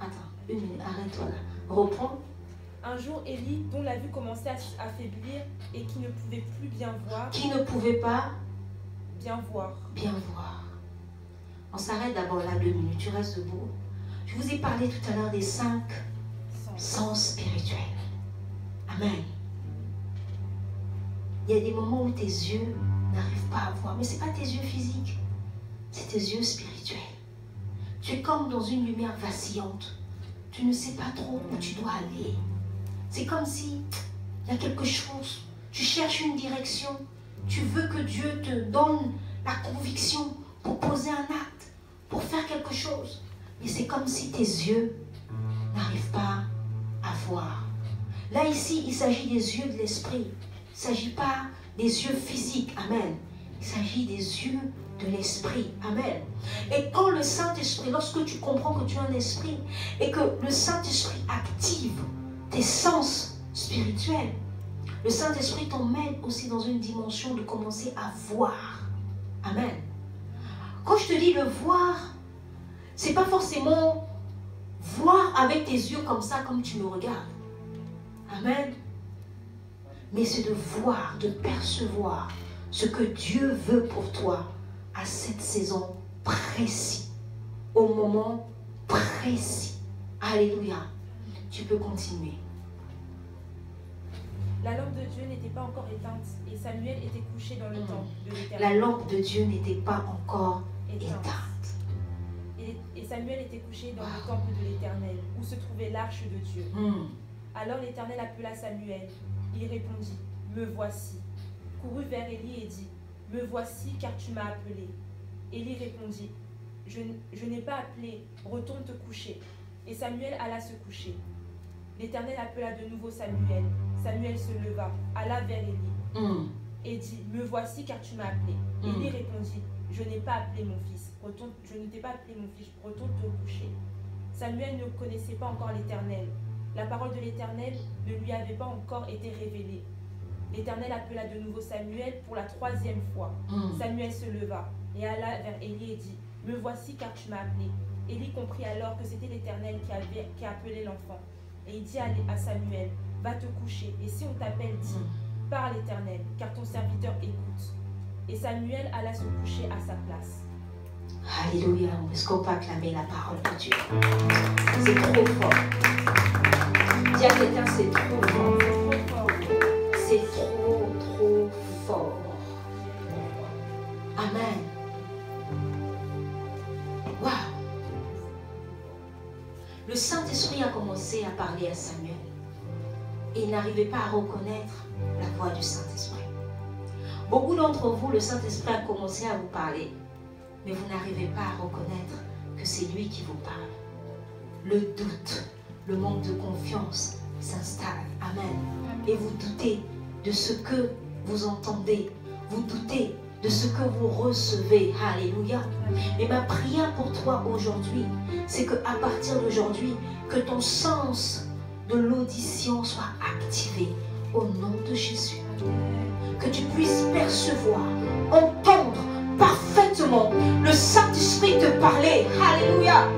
Une minute, arrête-toi là. Reprends. Un jour, Élie, dont la vue commençait à s'affaiblir et qui ne pouvait plus bien voir. Qui ne pouvait pas bien voir. Bien voir. On s'arrête d'abord là 2 minutes. Tu restes debout. Je vous ai parlé tout à l'heure des 5 sens spirituels. Amen. Il y a des moments où tes yeux n'arrivent pas à voir. Mais ce n'est pas tes yeux physiques. C'est tes yeux spirituels. Tu es comme dans une lumière vacillante. Tu ne sais pas trop où tu dois aller. C'est comme si il y a quelque chose. Tu cherches une direction. Tu veux que Dieu te donne la conviction pour poser un acte, pour faire quelque chose. Mais c'est comme si tes yeux n'arrivent pas à voir. Là, ici, il s'agit des yeux de l'esprit. Il ne s'agit pas des yeux physiques. Amen. Il s'agit des yeux de l'esprit. Amen. Et quand le Saint-Esprit, lorsque tu comprends que tu as un esprit et que le Saint-Esprit active tes sens spirituels, le Saint-Esprit t'emmène aussi dans une dimension de commencer à voir. Amen. Quand je te dis le voir, c'est pas forcément voir avec tes yeux comme ça, comme tu me regardes. Amen. Mais c'est de voir, de percevoir ce que Dieu veut pour toi à cette saison précise, au moment précis. Alléluia. Tu peux continuer. La lampe de Dieu n'était pas encore éteinte et Samuel était couché dans le temple de l'Éternel. La lampe de Dieu n'était pas encore éteinte. Et Samuel était couché dans le temple de l'Éternel, où se trouvait l'arche de Dieu. Alors l'Éternel appela Samuel. Il répondit, « Me voici. » Courut vers Élie et dit, « Me voici, car tu m'as appelé. » Élie répondit, « Je n'ai pas appelé, retourne te coucher. » Et Samuel alla se coucher. L'Éternel appela de nouveau Samuel. Samuel se leva, alla vers Élie et dit, « Me voici, car tu m'as appelé. » Élie répondit, « Je n'ai pas appelé mon fils. Je ne t'ai pas appelé mon fils, retourne te coucher. » Samuel ne connaissait pas encore l'Éternel. La parole de l'Éternel ne lui avait pas encore été révélée. L'Éternel appela de nouveau Samuel pour la 3e fois. Samuel se leva et alla vers Élie et dit, « Me voici, car tu m'as appelé. » Élie comprit alors que c'était l'Éternel qui appelait l'enfant. Et il dit à Samuel, « Va te coucher, et si on t'appelle, dis, parle l'Éternel, car ton serviteur écoute. » Et Samuel alla se coucher à sa place. Alléluia. Est-ce qu'on peut acclamer la parole de Dieu? C'est trop fort. Dis à quelqu'un, c'est trop fort. C'est trop fort. Amen. Waouh. Le Saint-Esprit a commencé à parler à Samuel. Et il n'arrivait pas à reconnaître la voix du Saint-Esprit. Beaucoup d'entre vous, le Saint-Esprit a commencé à vous parler. Mais vous n'arrivez pas à reconnaître que c'est lui qui vous parle. Le doute, le manque de confiance s'installe. Amen. Et vous doutez de ce que vous entendez. Vous doutez de ce que vous recevez. Alléluia. Et ma prière pour toi aujourd'hui, c'est qu'à partir d'aujourd'hui, que ton sens de l'audition soit activé au nom de Jésus. Que tu puisses percevoir, entendre parfaitement le Saint-Esprit te parler. Alléluia.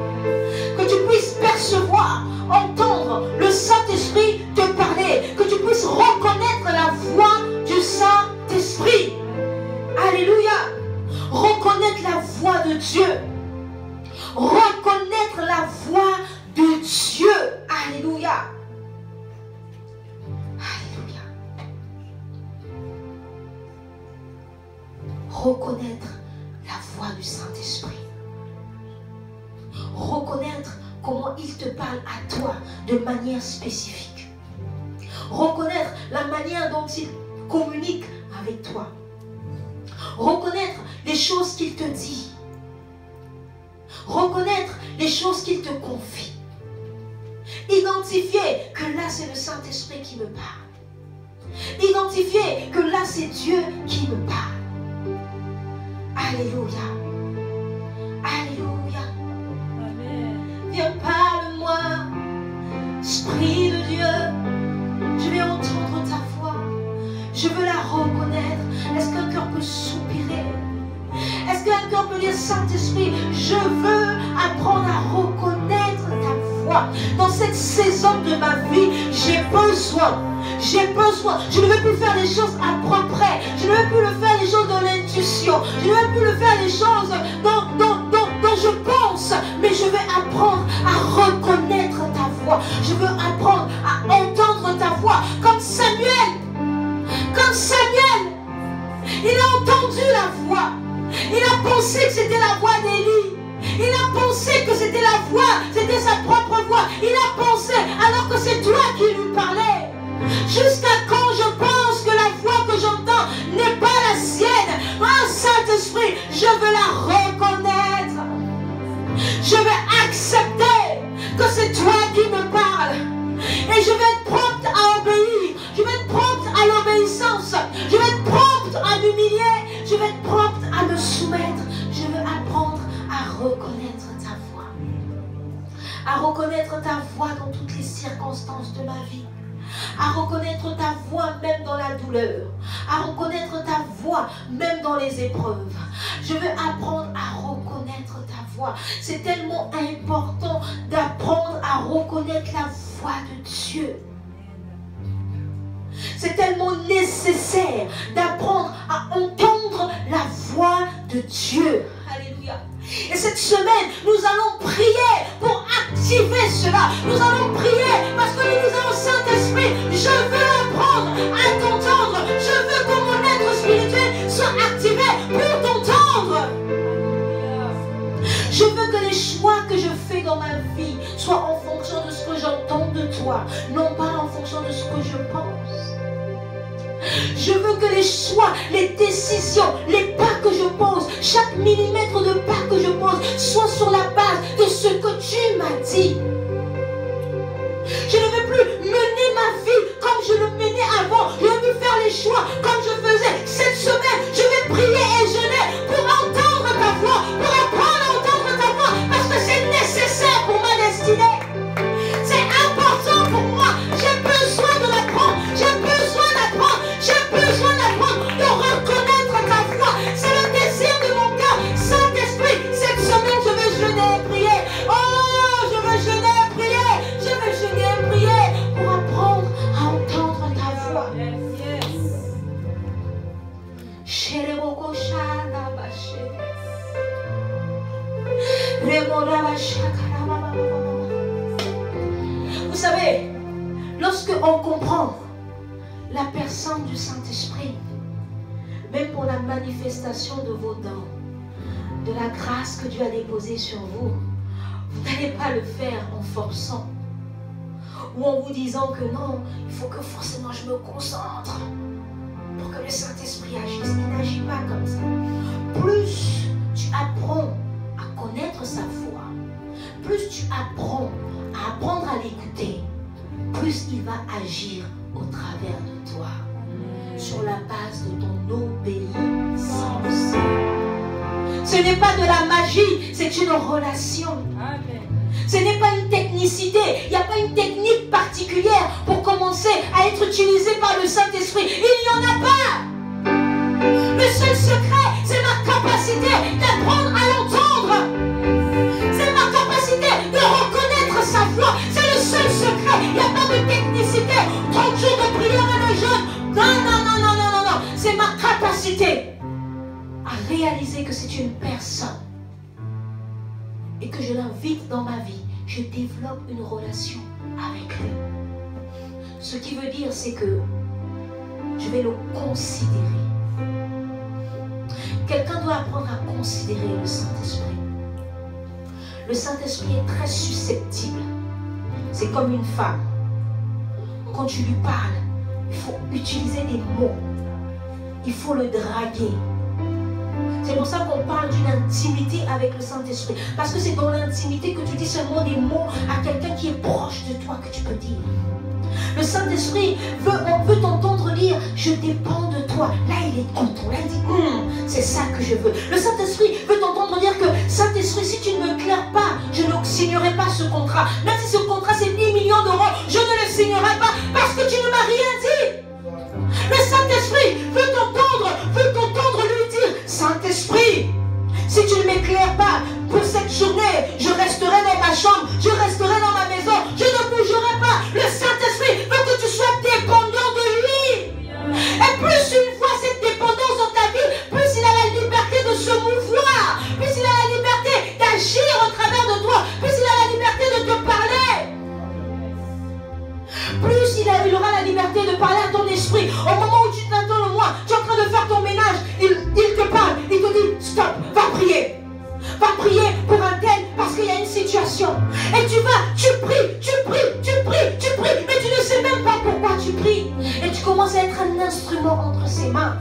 Que tu puisses percevoir, entendre le Saint-Esprit te parler. Que tu puisses reconnaître la voix du Saint-Esprit. Alléluia. Reconnaître la voix de Dieu. Reconnaître la voix de Dieu. Alléluia. Alléluia. Reconnaître la voix du Saint-Esprit. Reconnaître comment il te parle à toi de manière spécifique. Reconnaître la manière dont il communique avec toi. Reconnaître les choses qu'il te dit. Reconnaître les choses qu'il te confie. Identifier que là c'est le Saint-Esprit qui me parle. Identifier que là c'est Dieu qui me parle. Alléluia. Alléluia. Amen. Viens, parle-moi, Esprit de Dieu. Je vais entendre ta voix. Je veux la reconnaître. Est-ce qu'un cœur peut soupirer? Est-ce qu'un cœur peut dire, Saint-Esprit, je veux apprendre à reconnaître ta voix. Dans cette saison de ma vie, j'ai besoin. Je ne veux plus faire les choses à propre. Je ne veux plus le faire les choses dans l'intuition. Je ne veux plus le faire les choses dont je pense. Mais je veux apprendre à reconnaître ta voix. Je veux apprendre à entendre ta voix. Comme Samuel. Comme Samuel. Il a entendu la voix. Il a pensé que c'était la voix d'Élie. Il a pensé que c'était la voix, c'était sa propre voix. Il a pensé alors que c'est toi qui lui parlais. Jusqu'à quand je pense que la voix que j'entends n'est pas la sienne. Ah, Saint-Esprit, je veux la reconnaître. Je vais accepter que c'est toi qui me parles. Et je vais être prompte à obéir. Je vais être prompte à l'obéissance. Je vais être prompte à m'humilier. Je vais être prompte à me soumettre. Je veux apprendre à reconnaître ta voix. À reconnaître ta voix dans toutes les circonstances de ma vie. À reconnaître ta voix même dans la douleur. À reconnaître ta voix même dans les épreuves. Je veux apprendre à reconnaître ta voix. C'est tellement important d'apprendre à reconnaître la voix de Dieu. C'est tellement nécessaire d'apprendre à entendre la voix de Dieu. Alléluia. Et cette semaine, nous allons prier pour activer cela. Nous allons prier parce que nous disons, Saint-Esprit, je veux apprendre à t'entendre. Je veux que mon être spirituel soit activé pour t'entendre. Je veux que les choix que je fais dans ma vie soient en fonction de ce que j'entends de toi, non pas en fonction de ce que je pense. Je veux que les choix, les décisions, les pas que je pose, chaque millimètre de pas que je pose, soient sur la base de ce que tu m'as dit. Je ne veux plus mener ma vie comme je le menais avant. Je veux plus faire les choix comme je faisais. Cette semaine, je vais prier et jeûner pour entendre ta voix, pour apprendre à entendre ta voix, parce que c'est nécessaire pour ma destinée. C'est important pour moi. J'ai besoin de l'apprendre. J'ai besoin d'apprendre. J'ai besoin d'apprendre, de reconnaître ta voix. C'est le désir de mon cœur. Saint-Esprit, cette semaine, je veux jeûner et prier. Oh, je veux jeûner et prier. Je veux jeûner et prier pour apprendre à entendre ta voix. Vous savez, lorsque on comprend la personne du Saint-Esprit, même pour la manifestation de vos dons, de la grâce que Dieu a déposée sur vous, vous n'allez pas le faire en forçant ou en vous disant que non, il faut que forcément je me concentre pour que le Saint-Esprit agisse. Il n'agit pas comme ça. Plus tu apprends à connaître sa voix, plus tu apprends à apprendre à l'écouter, plus il va agir au travers de toi, sur la base de ton obéissance. Ce n'est pas de la magie, c'est une relation. Ce n'est pas une technique technicité, il n'y a pas une technique particulière pour commencer à être utilisé par le Saint-Esprit. Il n'y en a pas. Le seul secret, c'est ma capacité d'apprendre à l'entendre. C'est ma capacité de reconnaître sa voix. C'est le seul secret. Il n'y a pas de technicité. 30 jours de prière et de jeûne. Non. C'est ma capacité à réaliser que c'est une personne et que je l'invite dans ma vie. Je développe une relation avec lui. Ce qui veut dire, c'est que je vais le considérer. Quelqu'un doit apprendre à considérer le Saint-Esprit. Le Saint-Esprit est très susceptible. C'est comme une femme. Quand tu lui parles, il faut utiliser des mots. Il faut le draguer. C'est pour ça qu'on parle d'une intimité avec le Saint-Esprit. Parce que c'est dans l'intimité que tu dis seulement des mots à quelqu'un qui est proche de toi que tu peux dire. Le Saint-Esprit veut t'entendre dire « Je dépends de toi ». Là, il est content. Là, il dit « C'est ça que je veux ». Le Saint-Esprit veut t'entendre dire que « Saint-Esprit, si tu ne me claires pas, je ne signerai pas ce contrat. Même si ce contrat, c'est 10 millions d'euros, je ne le signerai pas parce que tu ne m'as rien dit. » Le Saint-Esprit veut t'entendre lui dire « Saint-Esprit, si tu ne m'éclaires pas pour cette journée, je resterai dans ma chambre, je resterai dans ma maison, je ne bougerai pas. » Le Saint-Esprit veut que tu sois dépendant de lui. Et plus une fois cette dépendance dans ta vie, plus il a la liberté de se mouvoir, plus il a la liberté d'agir au travers de toi, plus il a la liberté de te parler. Plus il aura la liberté de parler à ton esprit. Au moment où tu t'attends le mois, tu es en train de faire ton ménage, il te parle, il te dit stop, va prier. Va prier pour un tel parce qu'il y a une situation. Et tu pries, mais tu ne sais même pas pourquoi tu pries. Et tu commences à être un instrument entre ses mains.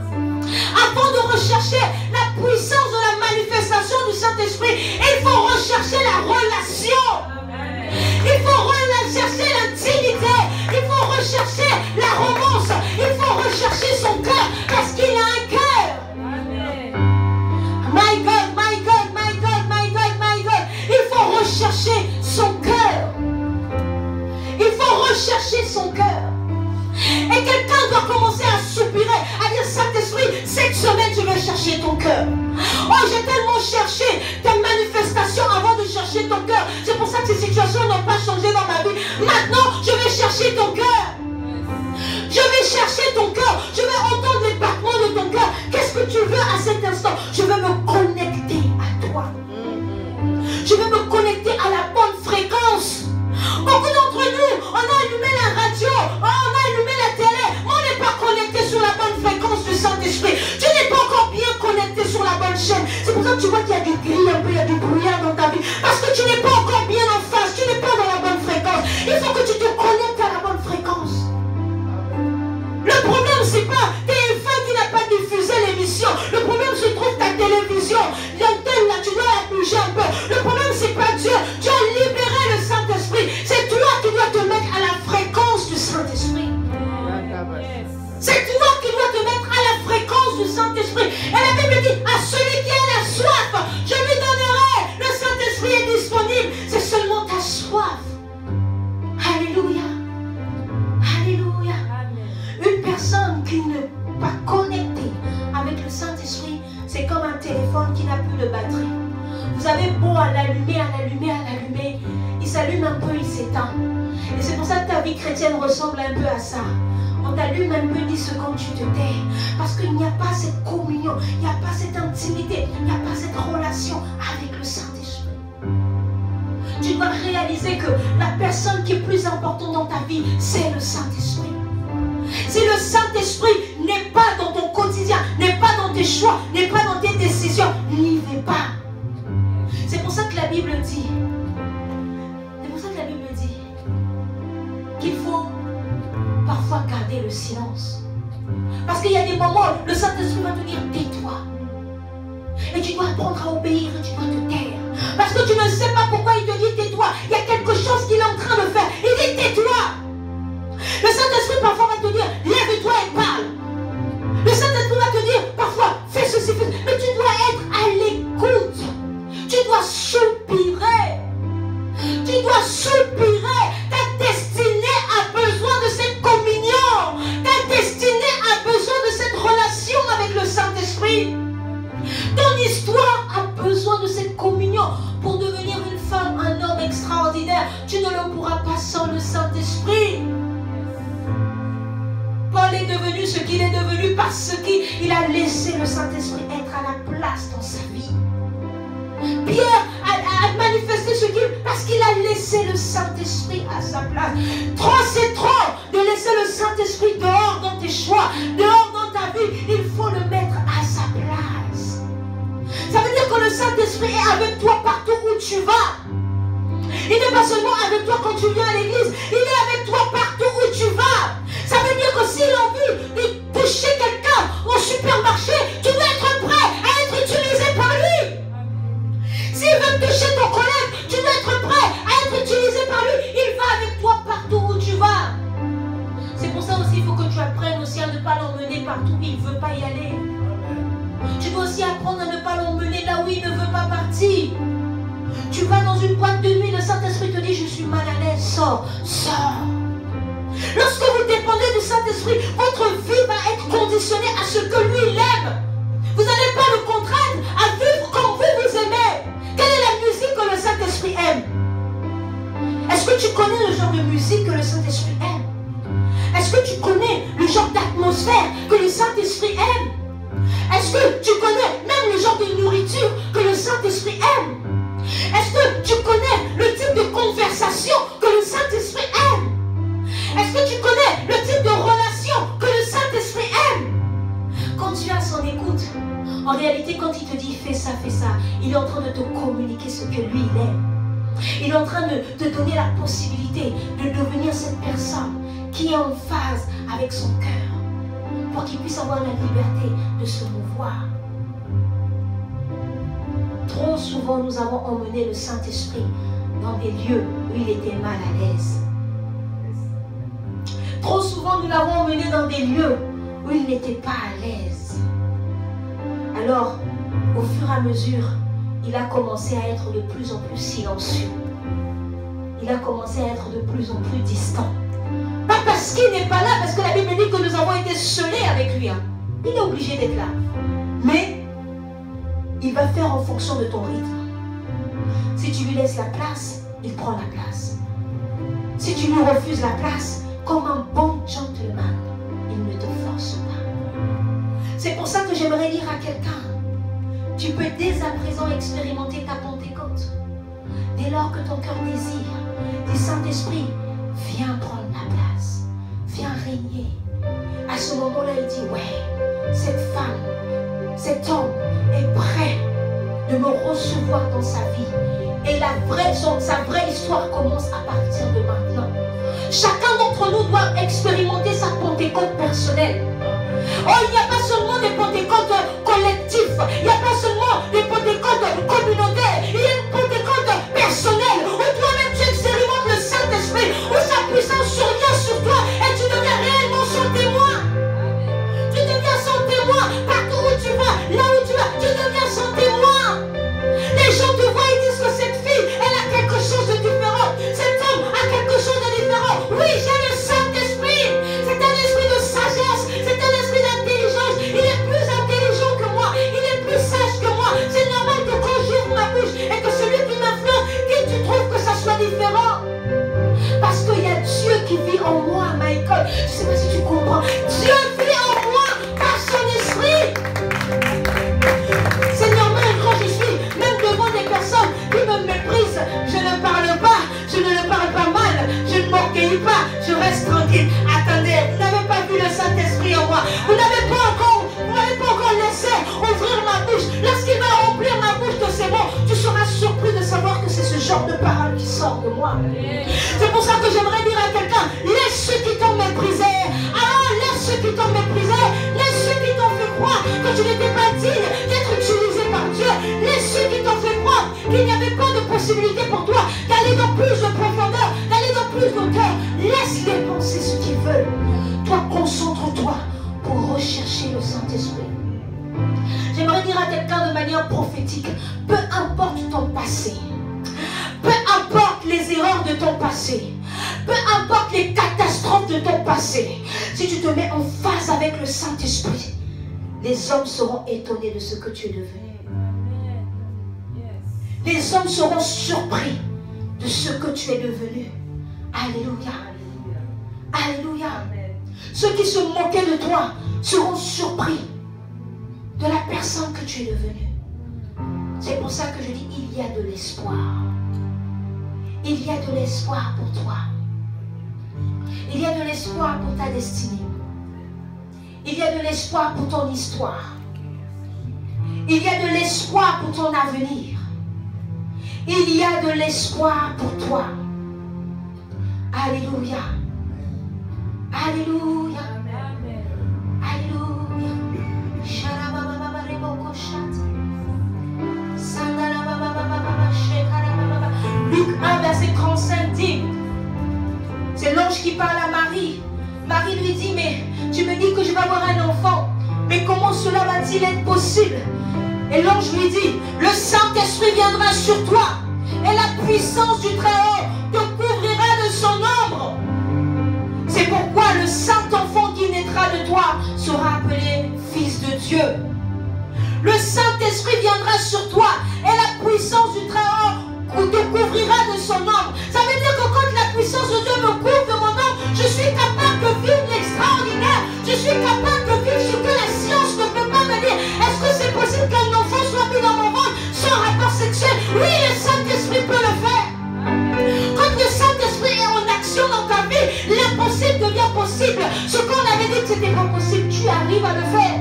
Avant de rechercher la puissance de la manifestation du Saint-Esprit, il faut rechercher la relation. Il faut rechercher l'intimité. Il faut rechercher la romance. Il faut rechercher son cœur parce qu'il a un cœur. My God. Il faut rechercher son cœur. Il faut rechercher son cœur. Et quelqu'un doit commencer à soupirer, à dire Saint-Esprit, cette semaine je vais chercher ton cœur. Oh, j'ai tellement cherché ta manifestation avant de chercher ton cœur. C'est pour ça que ces situations n'ont pas changé dans ma vie. Maintenant, je vais chercher ton cœur. Je vais chercher ton cœur. Je vais entendre les battements de ton cœur. Qu'est-ce que tu veux à cet instant? Je veux me connecter à toi. Je veux me connecter à la bonne fréquence. Beaucoup d'entre nous, on a allumé la radio, on a allumé la télé, mais on n'est pas connecté sur la bonne fréquence du Saint-Esprit. Tu n'es pas encore bien connecté sur la bonne chaîne. C'est pour ça que tu vois qu'il y a du gris un peu, il y a du brouillard dans ta vie. Parce que tu n'es pas encore bien en face, tu n'es pas dans la bonne fréquence. Il faut que tu te connectes à la bonne fréquence. Le problème, c'est pas TF1 qui n'a pas diffusé l'émission. Le problème, se trouve ta télévision. L'antenne, là, tu dois la bouger un peu. Le problème, c'est pas Dieu. Dieu a libéré le Saint-Esprit. C'est toi qui dois te mettre à la fréquence du Saint-Esprit. C'est toi qui dois te mettre à la fréquence du Saint-Esprit. Et la Bible dit, à celui qui a la soif, je lui donnerai. Le Saint-Esprit est disponible. C'est seulement ta soif. Alléluia. Alléluia. Une personne qui n'est pas connectée avec le Saint-Esprit, c'est comme un téléphone qui n'a plus de batterie. Vous avez beau à l'allumer, il s'allume un peu, il s'éteint. Et c'est pour ça que ta vie chrétienne ressemble un peu à ça. On t'allume un peu 10 secondes, tu te tais. Parce qu'il n'y a pas cette communion, il n'y a pas cette intimité, il n'y a pas cette relation avec le Saint-Esprit. Tu dois réaliser que la personne qui est plus importante dans ta vie, c'est le Saint-Esprit. Si le Saint-Esprit n'est pas dans ton quotidien, n'est pas dans tes choix, n'est pas dans tes décisions, n'y vais pas. C'est pour ça que la Bible dit, qu'il faut parfois garder le silence. Parce qu'il y a des moments où le Saint-Esprit va te dire tais-toi. Et tu dois apprendre à obéir et tu dois te taire. Parce que tu ne sais pas pourquoi il te dit tais-toi. Il y a quelque chose qu'il est en train de faire. Il dit tais-toi. Le Saint-Esprit parfois va te dire lève-toi et parle. Le Saint-Esprit va te dire parfois fais ceci, fais ceci. Mais tu dois être à l'écoute. Tu dois soupirer. Tu dois soupirer. union pour devenir une femme, un homme extraordinaire. Tu ne le pourras pas sans le Saint-Esprit. Paul est devenu ce qu'il est devenu parce qu'il a laissé le Saint-Esprit être à la place dans sa vie. Pierre a manifesté ce qu'il parce qu'il a laissé le Saint-Esprit à sa place. Trop, c'est trop de laisser le Saint-Esprit dehors dans tes choix, dehors dans ta vie. Il faut le mettre à sa place. Ça veut dire que le Saint-Esprit est avec toi partout où tu vas. Il n'est pas seulement avec toi quand tu viens à l'église, il est avec toi partout où tu vas. Ça veut dire que s'il a envie de toucher quelqu'un au supermarché, tu dois être prêt à être utilisé par lui. S'il veut toucher ton collègue, tu dois être prêt à être utilisé par lui. Il va avec toi partout où tu vas. C'est pour ça aussi il faut que tu apprennes aussi à ne pas l'emmener partout où il ne veut pas y aller. Tu dois aussi apprendre à ne pas l'emmener là où il ne veut pas partir. Tu vas dans une boîte de nuit, le Saint-Esprit te dit je suis mal à l'aise, sors, sors. Lorsque vous dépendez du Saint-Esprit, votre vie va être conditionnée à ce que lui il aime. Vous n'allez pas le contraindre à vivre comme vous aimez. Quelle est la musique que le Saint-Esprit aime? Est-ce que tu connais le genre de musique que le Saint-Esprit aime? Est-ce que tu connais le genre d'atmosphère que le Saint-Esprit aime? Est-ce que tu connais même le genre de nourriture que le Saint-Esprit aime? Est-ce que tu connais le type de conversation que le Saint-Esprit aime? Est-ce que tu connais le type de relation que le Saint-Esprit aime? Quand tu es à son écoute, en réalité, quand il te dit fais ça, il est en train de te communiquer ce que lui, il aime. Il est en train de te donner la possibilité de devenir cette personne qui est en phase avec son cœur pour qu'il puisse avoir la liberté de se mouvoir. Trop souvent, nous avons emmené le Saint-Esprit dans des lieux où il était mal à l'aise. Trop souvent, nous l'avons emmené dans des lieux où il n'était pas à l'aise. Alors, au fur et à mesure, il a commencé à être de plus en plus silencieux. Il a commencé à être de plus en plus distant. Pas parce qu'il n'est pas là, parce que la Bible dit que nous avons été scellés avec lui. Il est obligé d'être là. Mais il va faire en fonction de ton rythme. Si tu lui laisses la place, il prend la place. Si tu lui refuses la place, comme un bon gentleman, il ne te force pas. C'est pour ça que j'aimerais dire à quelqu'un, tu peux dès à présent expérimenter ta Pentecôte. Dès lors que ton cœur désire, dis Saint-Esprit, viens prendre la place, viens régner. À ce moment-là, il dit, ouais, cette femme, cet homme est prêt de me recevoir dans sa vie. Et sa vraie histoire commence à partir de maintenant. Chacun d'entre nous doit expérimenter sa Pentecôte personnelle. Oh, il n'y a pas seulement des Pentecôtes collectifs, il n'y a pas seulement des Pentecôtes communautaires, il y a une Pentecôte personnelle où toi-même tu expérimentes le Saint-Esprit, où sa puissance survient sur toi et tu deviens réellement son témoin. Tu deviens son témoin partout où tu vas, là où tu vas, tu deviens son témoin. Les gens te voient et disent que cette fille, elle a quelque chose de différent. Cet homme a quelque chose de différent. Oui, j'ai le Saint-Esprit. C'est un esprit de sagesse, c'est un esprit d'intelligence. Il est plus intelligent que moi, il est plus sage que moi. C'est normal que quand j'ouvre ma bouche et que celui qui m'influence, tu trouves que ça soit différent. Parce qu'il y a Dieu qui vit en moi, Michael. Je ne sais pas si tu comprends. Dieu vit en moi par son esprit. C'est normal quand je suis même devant des personnes qui me méprisent. Je ne parle pas, je ne le parle pas mal, je ne m'orgueillis pas, je reste tranquille. Attendez, vous n'avez pas vu le Saint-Esprit en moi. Vous n'avez pas encore laissé ouvrir ma bouche. Lorsqu'il va remplir ma bouche de ces mots, tu seras surpris de savoir que c'est ce genre de parole qui sort de moi. C'est pour ça que j'aimerais dire à quelqu'un, laisse ceux qui t'ont méprisé. Ah, laisse ceux qui t'ont méprisé. Laisse ceux qui t'ont fait croire que tu n'étais pas digne d'être utilisé par Dieu. Laisse ceux qui t'ont fait croire qu'il n'y avait pas de possibilité pour toi d'aller dans plus de profondeur, d'aller dans plus d'auteur. Laisse-les penser ce qu'ils veulent. Toi, concentre-toi pour rechercher le Saint-Esprit. J'aimerais dire à quelqu'un de manière prophétique, peu importe ton passé, peu importe les erreurs de ton passé, peu importe les catastrophes de ton passé, si tu te mets en phase avec le Saint-Esprit, les hommes seront étonnés de ce que tu es devenu. les hommes seront surpris de ce que tu es devenu. Alléluia. Alléluia. Ceux qui se moquaient de toi seront surpris de la personne que tu es devenue. C'est pour ça que je dis, il y a de l'espoir. Il y a de l'espoir pour toi. Il y a de l'espoir pour ta destinée. Il y a de l'espoir pour ton histoire. Il y a de l'espoir pour ton avenir. Il y a de l'espoir pour toi. Alléluia. Alléluia. Alléluia. Luc 1, verset 35 dit, c'est l'ange qui parle à Marie. Marie lui dit, mais tu me dis que je vais avoir un enfant, mais comment cela va-t-il être possible? Et l'ange lui dit, le Saint-Esprit viendra sur toi et la puissance du Très-Haut te couvrira de son ombre. C'est pourquoi le Saint-Enfant qui naîtra de toi sera appelé Fils de Dieu. Le Saint-Esprit viendra sur toi et la puissance du Très-Haut te couvrira de son ombre. Ça veut dire que quand la puissance de Dieu me couvre de mon ombre, je suis capable de vivre l'extraordinaire. Je suis capable de vivre ce que la science ne peut pas me dire. Est-ce que c'est possible qu'un enfant soit mis dans mon ventre sans rapport sexuel? Oui, le Saint-Esprit peut le faire. Quand le Saint-Esprit est en action dans ta vie, l'impossible devient possible. Ce qu'on avait dit que c'était pas possible, tu arrives à le faire.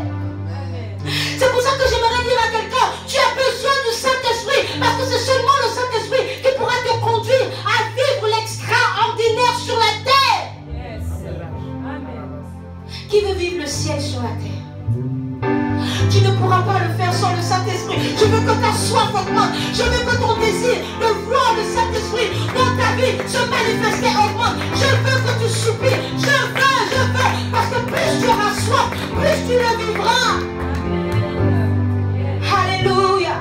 C'est pour ça que j'aimerais dire à quelqu'un, tu as besoin du Saint-Esprit, parce que c'est seulement le Saint-Esprit qui pourra te conduire à vivre l'extraordinaire sur la terre. Yes. Amen. Qui veut vivre le ciel sur la terre? Tu ne pourras pas le faire sans le Saint-Esprit. Je veux que ta soif augmente. Je veux que ton désir de voir le Saint-Esprit dans ta vie se manifester augmente. Je veux que tu soupires. Je veux. Parce que plus tu auras soif, plus tu le vivras. Alléluia.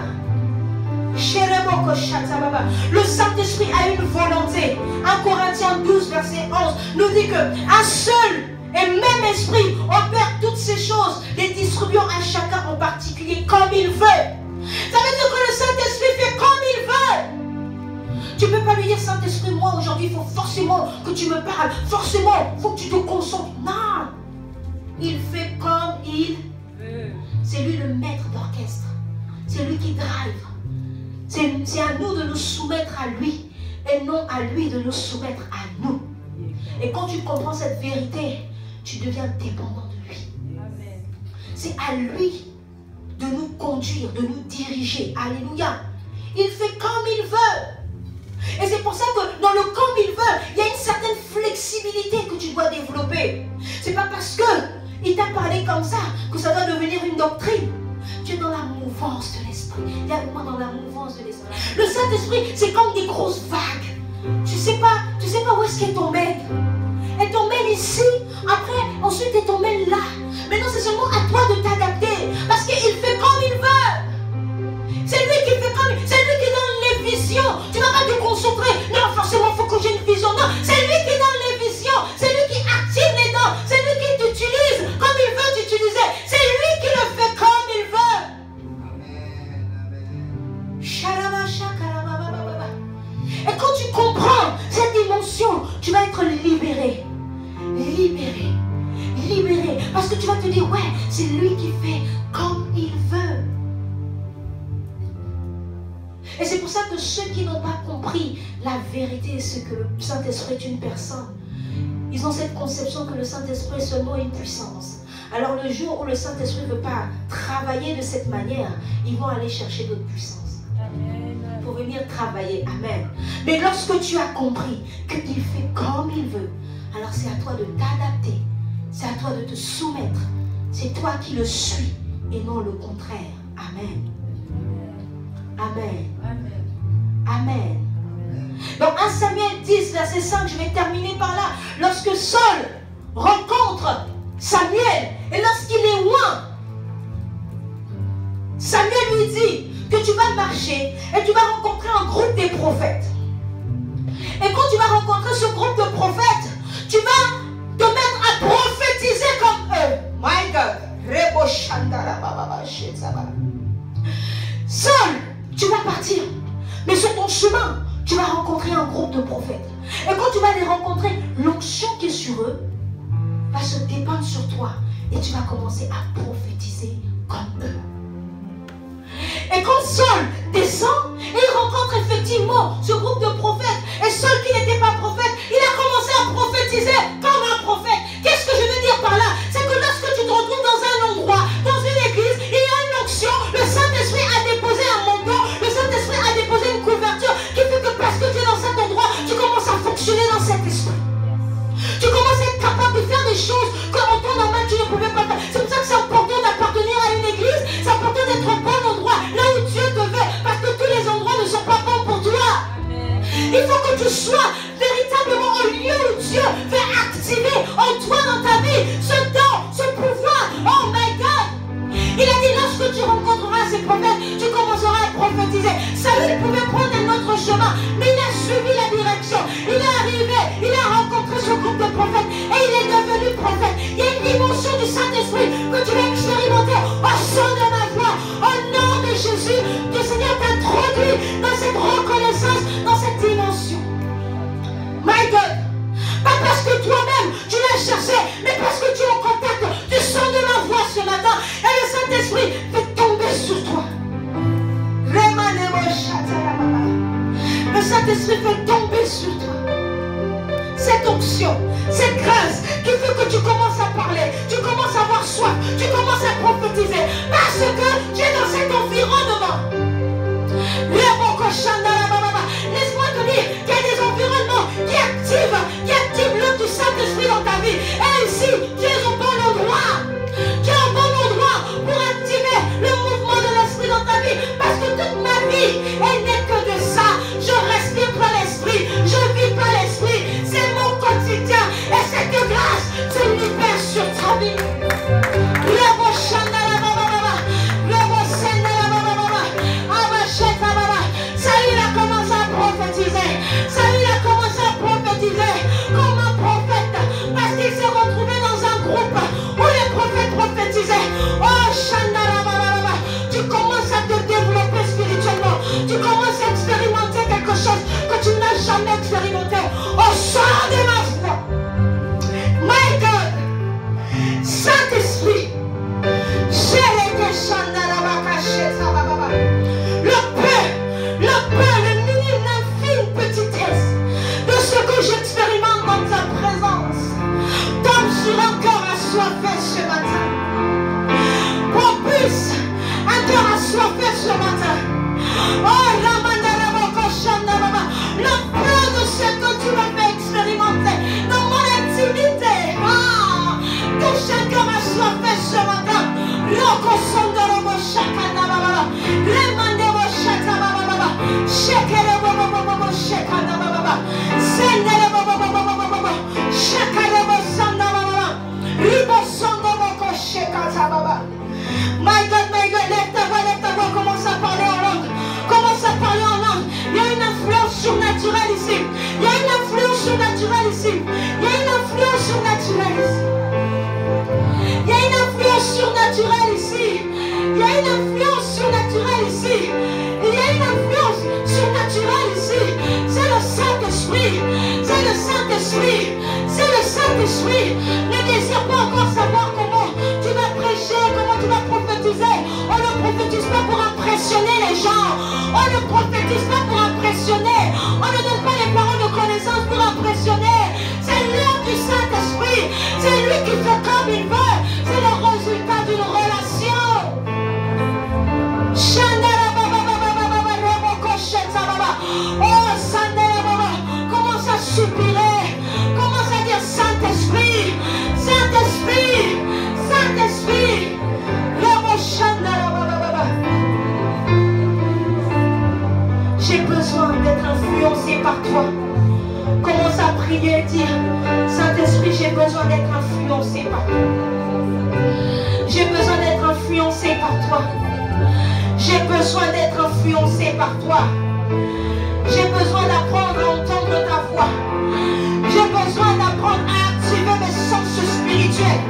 Le Saint-Esprit a une volonté. 1 Corinthiens 12, verset 11 nous dit que un seul et même esprit opère toutes ces choses, les distribuant à chacun en particulier comme il veut. Ça veut dire que le Saint-Esprit fait comme il veut. Tu ne peux pas lui dire, Saint-Esprit, moi aujourd'hui il faut forcément que tu me parles, forcément il faut que tu te concentres. Non, il fait comme il veut. C'est lui le maître d'orchestre. C'est lui qui drive. C'est à nous de nous soumettre à lui et non à lui de nous soumettre à nous. Et quand tu comprends cette vérité, tu deviens dépendant de lui. C'est à lui de nous conduire, de nous diriger. Alléluia. Il fait comme il veut. Et c'est pour ça que dans le comme il veut, il y a une certaine flexibilité que tu dois développer. C'est pas parce qu'il t'a parlé comme ça que ça doit devenir une doctrine. Tu es dans la mouvance de l'esprit. Il y a moi dans la mouvance de l'esprit. Le Saint-Esprit, c'est comme des grosses vagues. Tu sais pas où est-ce qu'elle t'emmène. Elle t'emmène ici, après, ensuite elle t'emmène là. Maintenant, c'est seulement à toi de t'adapter. Parce qu'il fait comme il veut. C'est lui qui fait comme il veut. C'est lui qui donne les visions. Tu vas pas te concentrer. Non, forcément, il faut que j'ai une vision. Non, c'est lui qui donne les visions. C'est lui qui active les dons. C'est lui qui t'utilise comme il veut t'utiliser. C'est lui qui le fait comme il veut. Et quand tu comprends cette dimension, tu vas être libéré. Libéré. Libéré. Parce que tu vas te dire, ouais, c'est lui qui fait comme il veut. Et c'est pour ça que ceux qui n'ont pas compris la vérité, c'est que le Saint-Esprit est une personne. Ils ont cette conception que le Saint-Esprit est seulement une puissance. Alors le jour où le Saint-Esprit ne veut pas travailler de cette manière, ils vont aller chercher d'autres puissances. Pour venir travailler. Amen. Mais lorsque tu as compris qu'il fait comme il veut, alors c'est à toi de t'adapter. C'est à toi de te soumettre. C'est toi qui le suis et non le contraire. Amen. Amen. Amen. Donc 1 Samuel 10, verset 5, je vais terminer par là. Lorsque Saul rencontre Samuel et lorsqu'il est loin, Samuel lui dit que tu vas marcher et tu vas rencontrer un groupe des prophètes. Et quand tu vas rencontrer ce groupe de prophètes, tu vas te mettre à prophétiser comme eux. My God. Saul, tu vas partir. chemin, tu vas rencontrer un groupe de prophètes. Et quand tu vas les rencontrer, l'onction qui est sur eux va se dépendre sur toi. Et tu vas commencer à prophétiser comme eux. Et quand Saul descend, il rencontre effectivement ce groupe de prophètes. Et Saul qui n'était pas prophète, il a commencé à prophétiser comme un prophète. Qu'est-ce que je veux dire par là? C'est que lorsque tu te retrouves dans un endroit, dans une église, il y a une onction. Le Saint-Esprit a déposé un manteau. Le Saint-Esprit a déposé une couverture qui fait que parce que tu es dans cet endroit, tu commences à fonctionner dans cet esprit. Tu commences à être capable de faire des choses qu'en temps normal tu ne pouvais pas faire. C'est pour ça que c'est important d'appartenir à une église. C'est important d'être au bon endroit, là où Dieu te veut. Parce que tous les endroits ne sont pas bons pour toi. Il faut que tu sois véritablement au lieu où Dieu veut activer en toi dans ta vie ce don, ce pouvoir. Oh my God! Il a dit lorsque tu rencontreras ces prophètes, tu commenceras à prophétiser. Saül pouvait prendre un autre chemin, mais il a suivi la direction. Il est arrivé, il a rencontré ce groupe de prophètes et il est devenu prophète. Il y a une dimension du Saint-Esprit que tu vas expérimenter au son de ma voix. Au nom de Jésus, que le Seigneur t'introduit dans cette reconnaissance, dans cette dimension. My God! Pas parce que toi-même tu l'as cherché, mais parce que tu es en contact du son de ma voix ce matin. Et le Saint-Esprit fait tomber sur toi. Le Saint-Esprit fait tomber sur toi. Cette onction, cette grâce qui fait que tu commences à parler, tu commences à avoir soif, tu commences à prophétiser. Parce que tu es dans cet environnement. Laisse-moi te dire qu'il y a des environnements qui activent l'œuvre du Saint-Esprit dans ta vie. Et ici, tu es au bon endroit. Tu es au bon endroit pour activer le mouvement de l'Esprit dans ta vie. Parce que toute ma vie, elle n'est que de ça. Je respire par l'Esprit, je vis par l'Esprit. C'est mon quotidien. Et cette grâce se libère sur ta vie. Saül a commencé à prophétiser. Saül a commencé à prophétiser comme un prophète. Parce qu'il s'est retrouvé dans un groupe où les prophètes prophétisaient. Oh, Shandarababa, tu commences à te développer spirituellement. Tu commences à expérimenter quelque chose que tu n'as jamais expérimenté. Au son de ma voix. My God, Saint-Esprit, le minime, l'infime petitesse de ce que j'expérimente dans ta présence tombe sur un cœur assoiffé ce matin. Propulse un cœur assoiffé ce matin. Oh, le peu de ce que tu m'as fait expérimenter dans mon intimité. Touche un cœur assoiffé ce matin. My God, lève ta voix, commence à parler en langue. Commence à parler en langue. Il y a une influence surnaturelle ici. Il y a une influence surnaturelle ici. Il y a une influence surnaturelle ici. Il y a une influence surnaturelle ici. Il y a une influence surnaturelle ici. Il y a une influence surnaturelle ici. C'est le Saint-Esprit. C'est le Saint-Esprit. C'est le Saint-Esprit. Ne désire pas encore savoir comment tu vas prêcher, comment tu vas prophétiser. On ne prophétise pas pour impressionner les gens. On ne prophétise pas pour impressionner. On ne donne pas les paroles de connaissance pour impressionner. C'est l'œuvre du Saint-Esprit. C'est lui qui fait comme il veut. C'est le résultat d'une relation. Oh, commence à soupirer. Commence à dire Saint-Esprit, Saint-Esprit, Saint-Esprit. J'ai besoin d'être influencé par toi. Commence à prier et dire Saint-Esprit, j'ai besoin d'être influencé par toi. J'ai besoin d'être influencé par toi. J'ai besoin d'être influencé par toi. J'ai besoin d'apprendre à entendre ta voix. J'ai besoin d'apprendre à activer mes sens spirituels.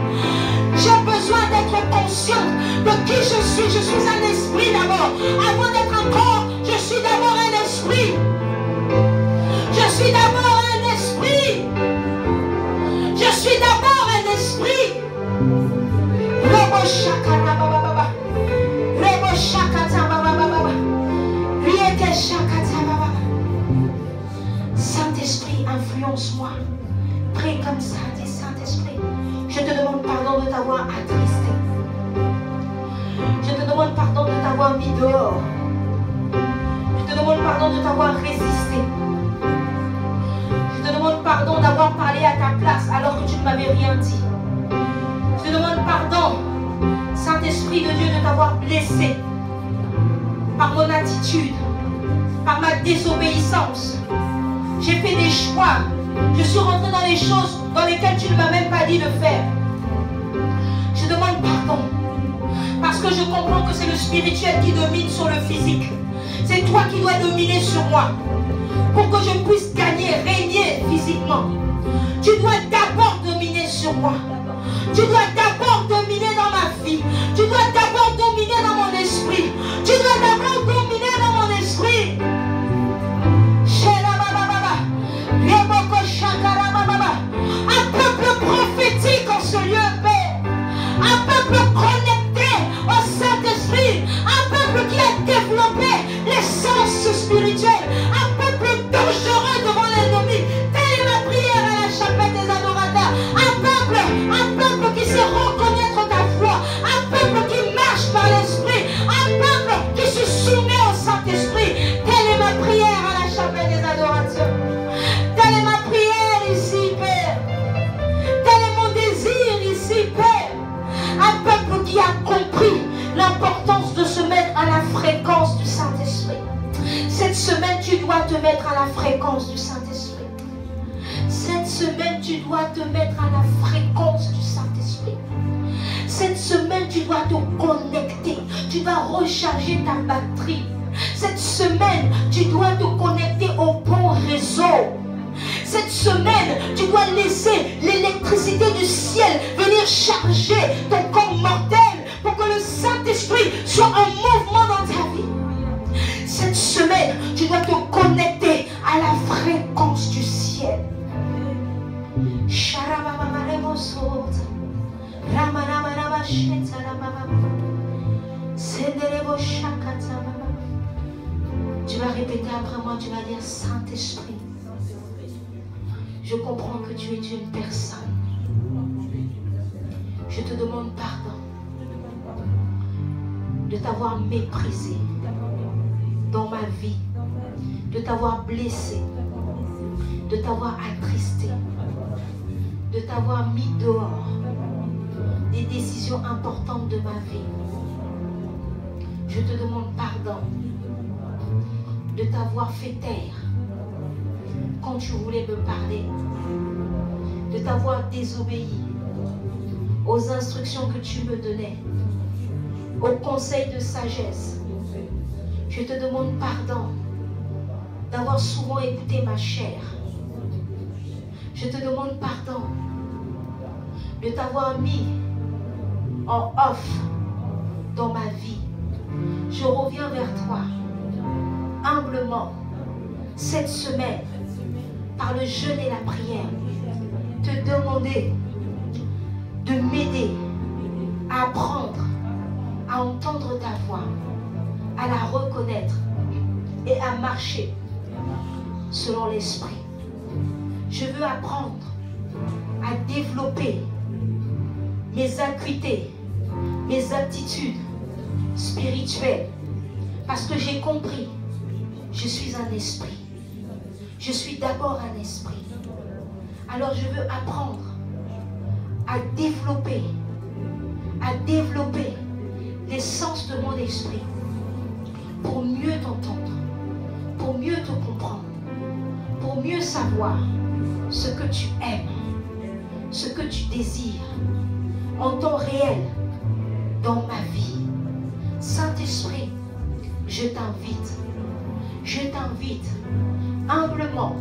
J'ai besoin d'être conscient de qui je suis. Je suis un esprit d'abord. Avant d'être un corps, je suis d'abord un esprit. t'avoir attristé. Je te demande pardon de t'avoir mis dehors. Je te demande pardon de t'avoir résisté. Je te demande pardon d'avoir parlé à ta place alors que tu ne m'avais rien dit. Je te demande pardon, Saint-Esprit de Dieu, de t'avoir blessé par mon attitude, par ma désobéissance. J'ai fait des choix. Je suis rentré dans les choses dans lesquelles tu ne m'as même pas dit de faire. Je demande pardon. Parce que je comprends que c'est le spirituel qui domine sur le physique. C'est toi qui dois dominer sur moi. Pour que je puisse gagner, régner physiquement. Tu dois d'abord dominer sur moi. Tu dois d'abord dominer dans ma vie. Tu dois d'abord dominer dans mon esprit. Tu dois d'abord dominer dans mon esprit. Un peuple prophétique en ce lieu, Père. Un peuple connecté au Saint-Esprit. Un peuple qui a développé l'essence spirituelle. Un peuple dangereux devant l'ennemi. Telle est ma prière à la chapelle des adorateurs. Un peuple qui sait reconnaître ta foi. Un peuple qui marche par l'Esprit. Un peuple qui se soumet au Saint-Esprit. Telle est ma prière à la chapelle des adorateurs. Telle est ma prière ici, Père. Tel est mon désir ici, Père. Un peuple qui a compris l'importance de se mettre à la fréquence du Saint-Esprit. Cette semaine, tu dois te mettre à la fréquence du Saint-Esprit. Cette semaine, tu dois te mettre à la fréquence du Saint-Esprit. Cette semaine, tu dois te connecter. Tu dois recharger ta batterie. Cette semaine, tu dois te connecter au bon réseau. Cette semaine, tu dois laisser l'électricité du ciel venir charger ton corps mortel pour que le Saint-Esprit soit en mouvement dans ta vie. Cette semaine, tu dois te connecter à la fréquence du ciel. Tu vas répéter après moi, tu vas dire Saint-Esprit. Je comprends que tu es une personne. Je te demande pardon de t'avoir méprisé dans ma vie, de t'avoir blessé, de t'avoir attristé, de t'avoir mis dehors des décisions importantes de ma vie. Je te demande pardon de t'avoir fait taire quand tu voulais me parler, de t'avoir désobéi aux instructions que tu me donnais, aux conseils de sagesse. Je te demande pardon d'avoir souvent écouté ma chair. Je te demande pardon de t'avoir mis en off dans ma vie. Je reviens vers toi humblement cette semaine par le jeûne et la prière, te demander de m'aider à apprendre à entendre ta voix, à la reconnaître et à marcher selon l'esprit. Je veux apprendre à développer mes acuités, mes aptitudes spirituelles, parce que j'ai compris, je suis un esprit. Je suis d'abord un esprit. Alors je veux apprendre à développer l'essence de mon esprit pour mieux t'entendre, pour mieux te comprendre, pour mieux savoir ce que tu aimes, ce que tu désires en temps réel dans ma vie. Saint-Esprit, je t'invite humblement,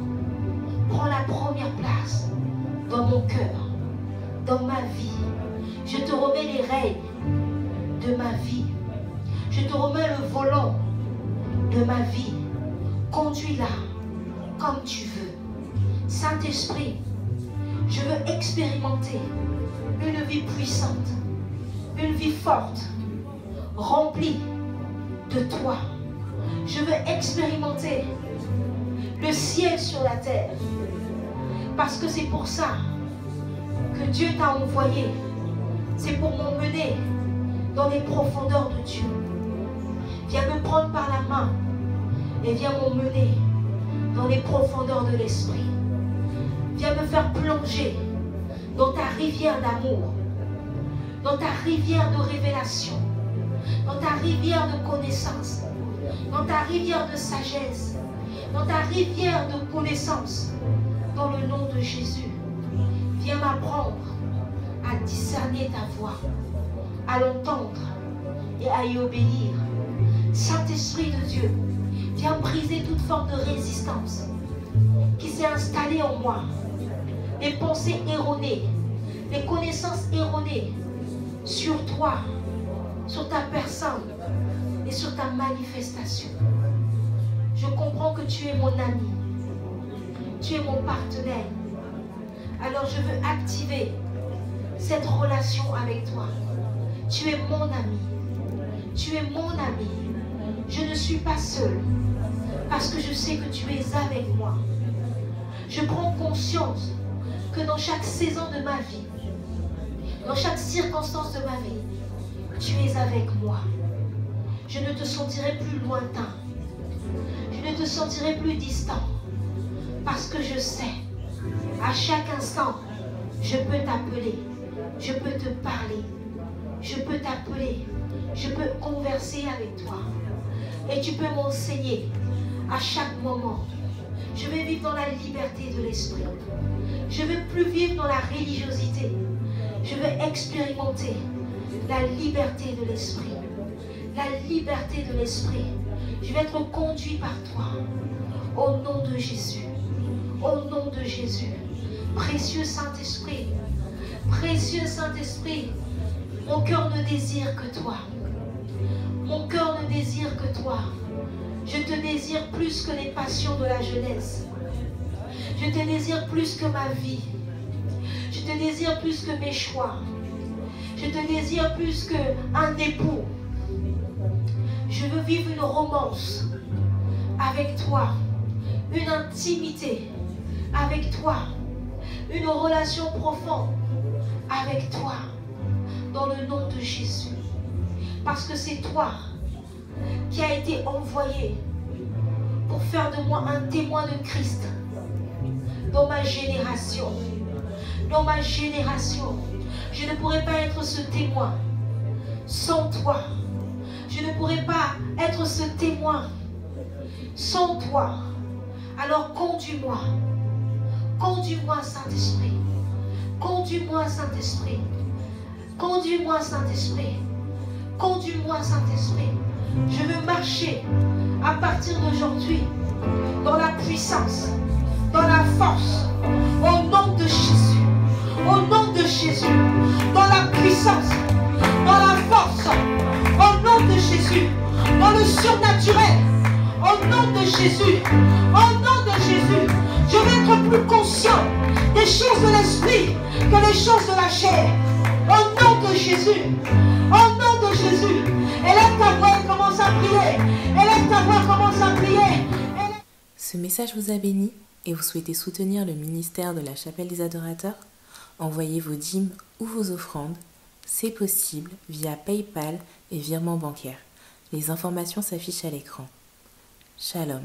prends la première place dans mon cœur, dans ma vie. Je te remets les règles de ma vie. Je te remets le volant de ma vie. Conduis-la comme tu veux. Saint-Esprit, je veux expérimenter une vie puissante, une vie forte, remplie de toi. Je veux expérimenter le ciel sur la terre. Parce que c'est pour ça que Dieu t'a envoyé C'est pour m'emmener dans les profondeurs de Dieu. Viens me prendre par la main et viens m'emmener dans les profondeurs de l'esprit. Viens me faire plonger dans ta rivière d'amour, dans ta rivière de révélation, dans ta rivière de connaissance, dans ta rivière de sagesse, dans ta rivière de connaissance, dans le nom de Jésus. Viens m'apprendre à discerner ta voix, à l'entendre et à y obéir. Saint-Esprit de Dieu, viens briser toute forme de résistance qui s'est installée en moi. Les pensées erronées, les connaissances erronées sur toi, sur ta personne et sur ta manifestation. Je comprends que tu es mon ami, tu es mon partenaire. Alors je veux activer cette relation avec toi. Tu es mon ami, tu es mon ami. Je ne suis pas seule parce que je sais que tu es avec moi. Je prends conscience que dans chaque saison de ma vie, dans chaque circonstance de ma vie, tu es avec moi. Je ne te sentirai plus lointain. Je ne te sentirai plus distant. Parce que je sais, à chaque instant, je peux t'appeler. Je peux te parler. Je peux t'appeler. Je peux converser avec toi. Et tu peux m'enseigner à chaque moment. Je vais vivre dans la liberté de l'esprit. Je ne veux plus vivre dans la religiosité. Je veux expérimenter la liberté de l'esprit. La liberté de l'esprit. Je vais être conduit par toi. Au nom de Jésus. Au nom de Jésus. Précieux Saint-Esprit. Précieux Saint-Esprit. Mon cœur ne désire que toi. Mon cœur ne désire que toi. Je te désire plus que les passions de la jeunesse. Je te désire plus que ma vie. Je te désire plus que mes choix. Je te désire plus qu'un époux. Je veux vivre une romance avec toi. Une intimité avec toi. Une relation profonde avec toi. Dans le nom de Jésus. Parce que c'est toi qui as été envoyé pour faire de moi un témoin de Christ dans ma génération. Dans ma génération, je ne pourrais pas être ce témoin sans toi. Je ne pourrais pas être ce témoin sans toi. Alors conduis-moi. Conduis-moi, Saint-Esprit. Conduis-moi, Saint-Esprit. Conduis-moi, Saint-Esprit. Conduis-moi, Saint-Esprit. Je veux marcher à partir d'aujourd'hui dans la puissance, dans la force, au nom de Jésus. Au nom de Jésus. Dans la puissance, dans la force, au nom de Jésus. Dans le surnaturel, au nom de Jésus. Au nom de Jésus. Je vais être plus conscient des choses de l'esprit que les choses de la chair. Au nom de Jésus. Au nom de Jésus. Élève ta voix et commence à prier. Élève ta voix, commence à prier. Ce message vous a béni et vous souhaitez soutenir le ministère de la Chapelle des Adorateurs? Envoyez vos dîmes ou vos offrandes. C'est possible via PayPal et virement bancaire. Les informations s'affichent à l'écran. Shalom.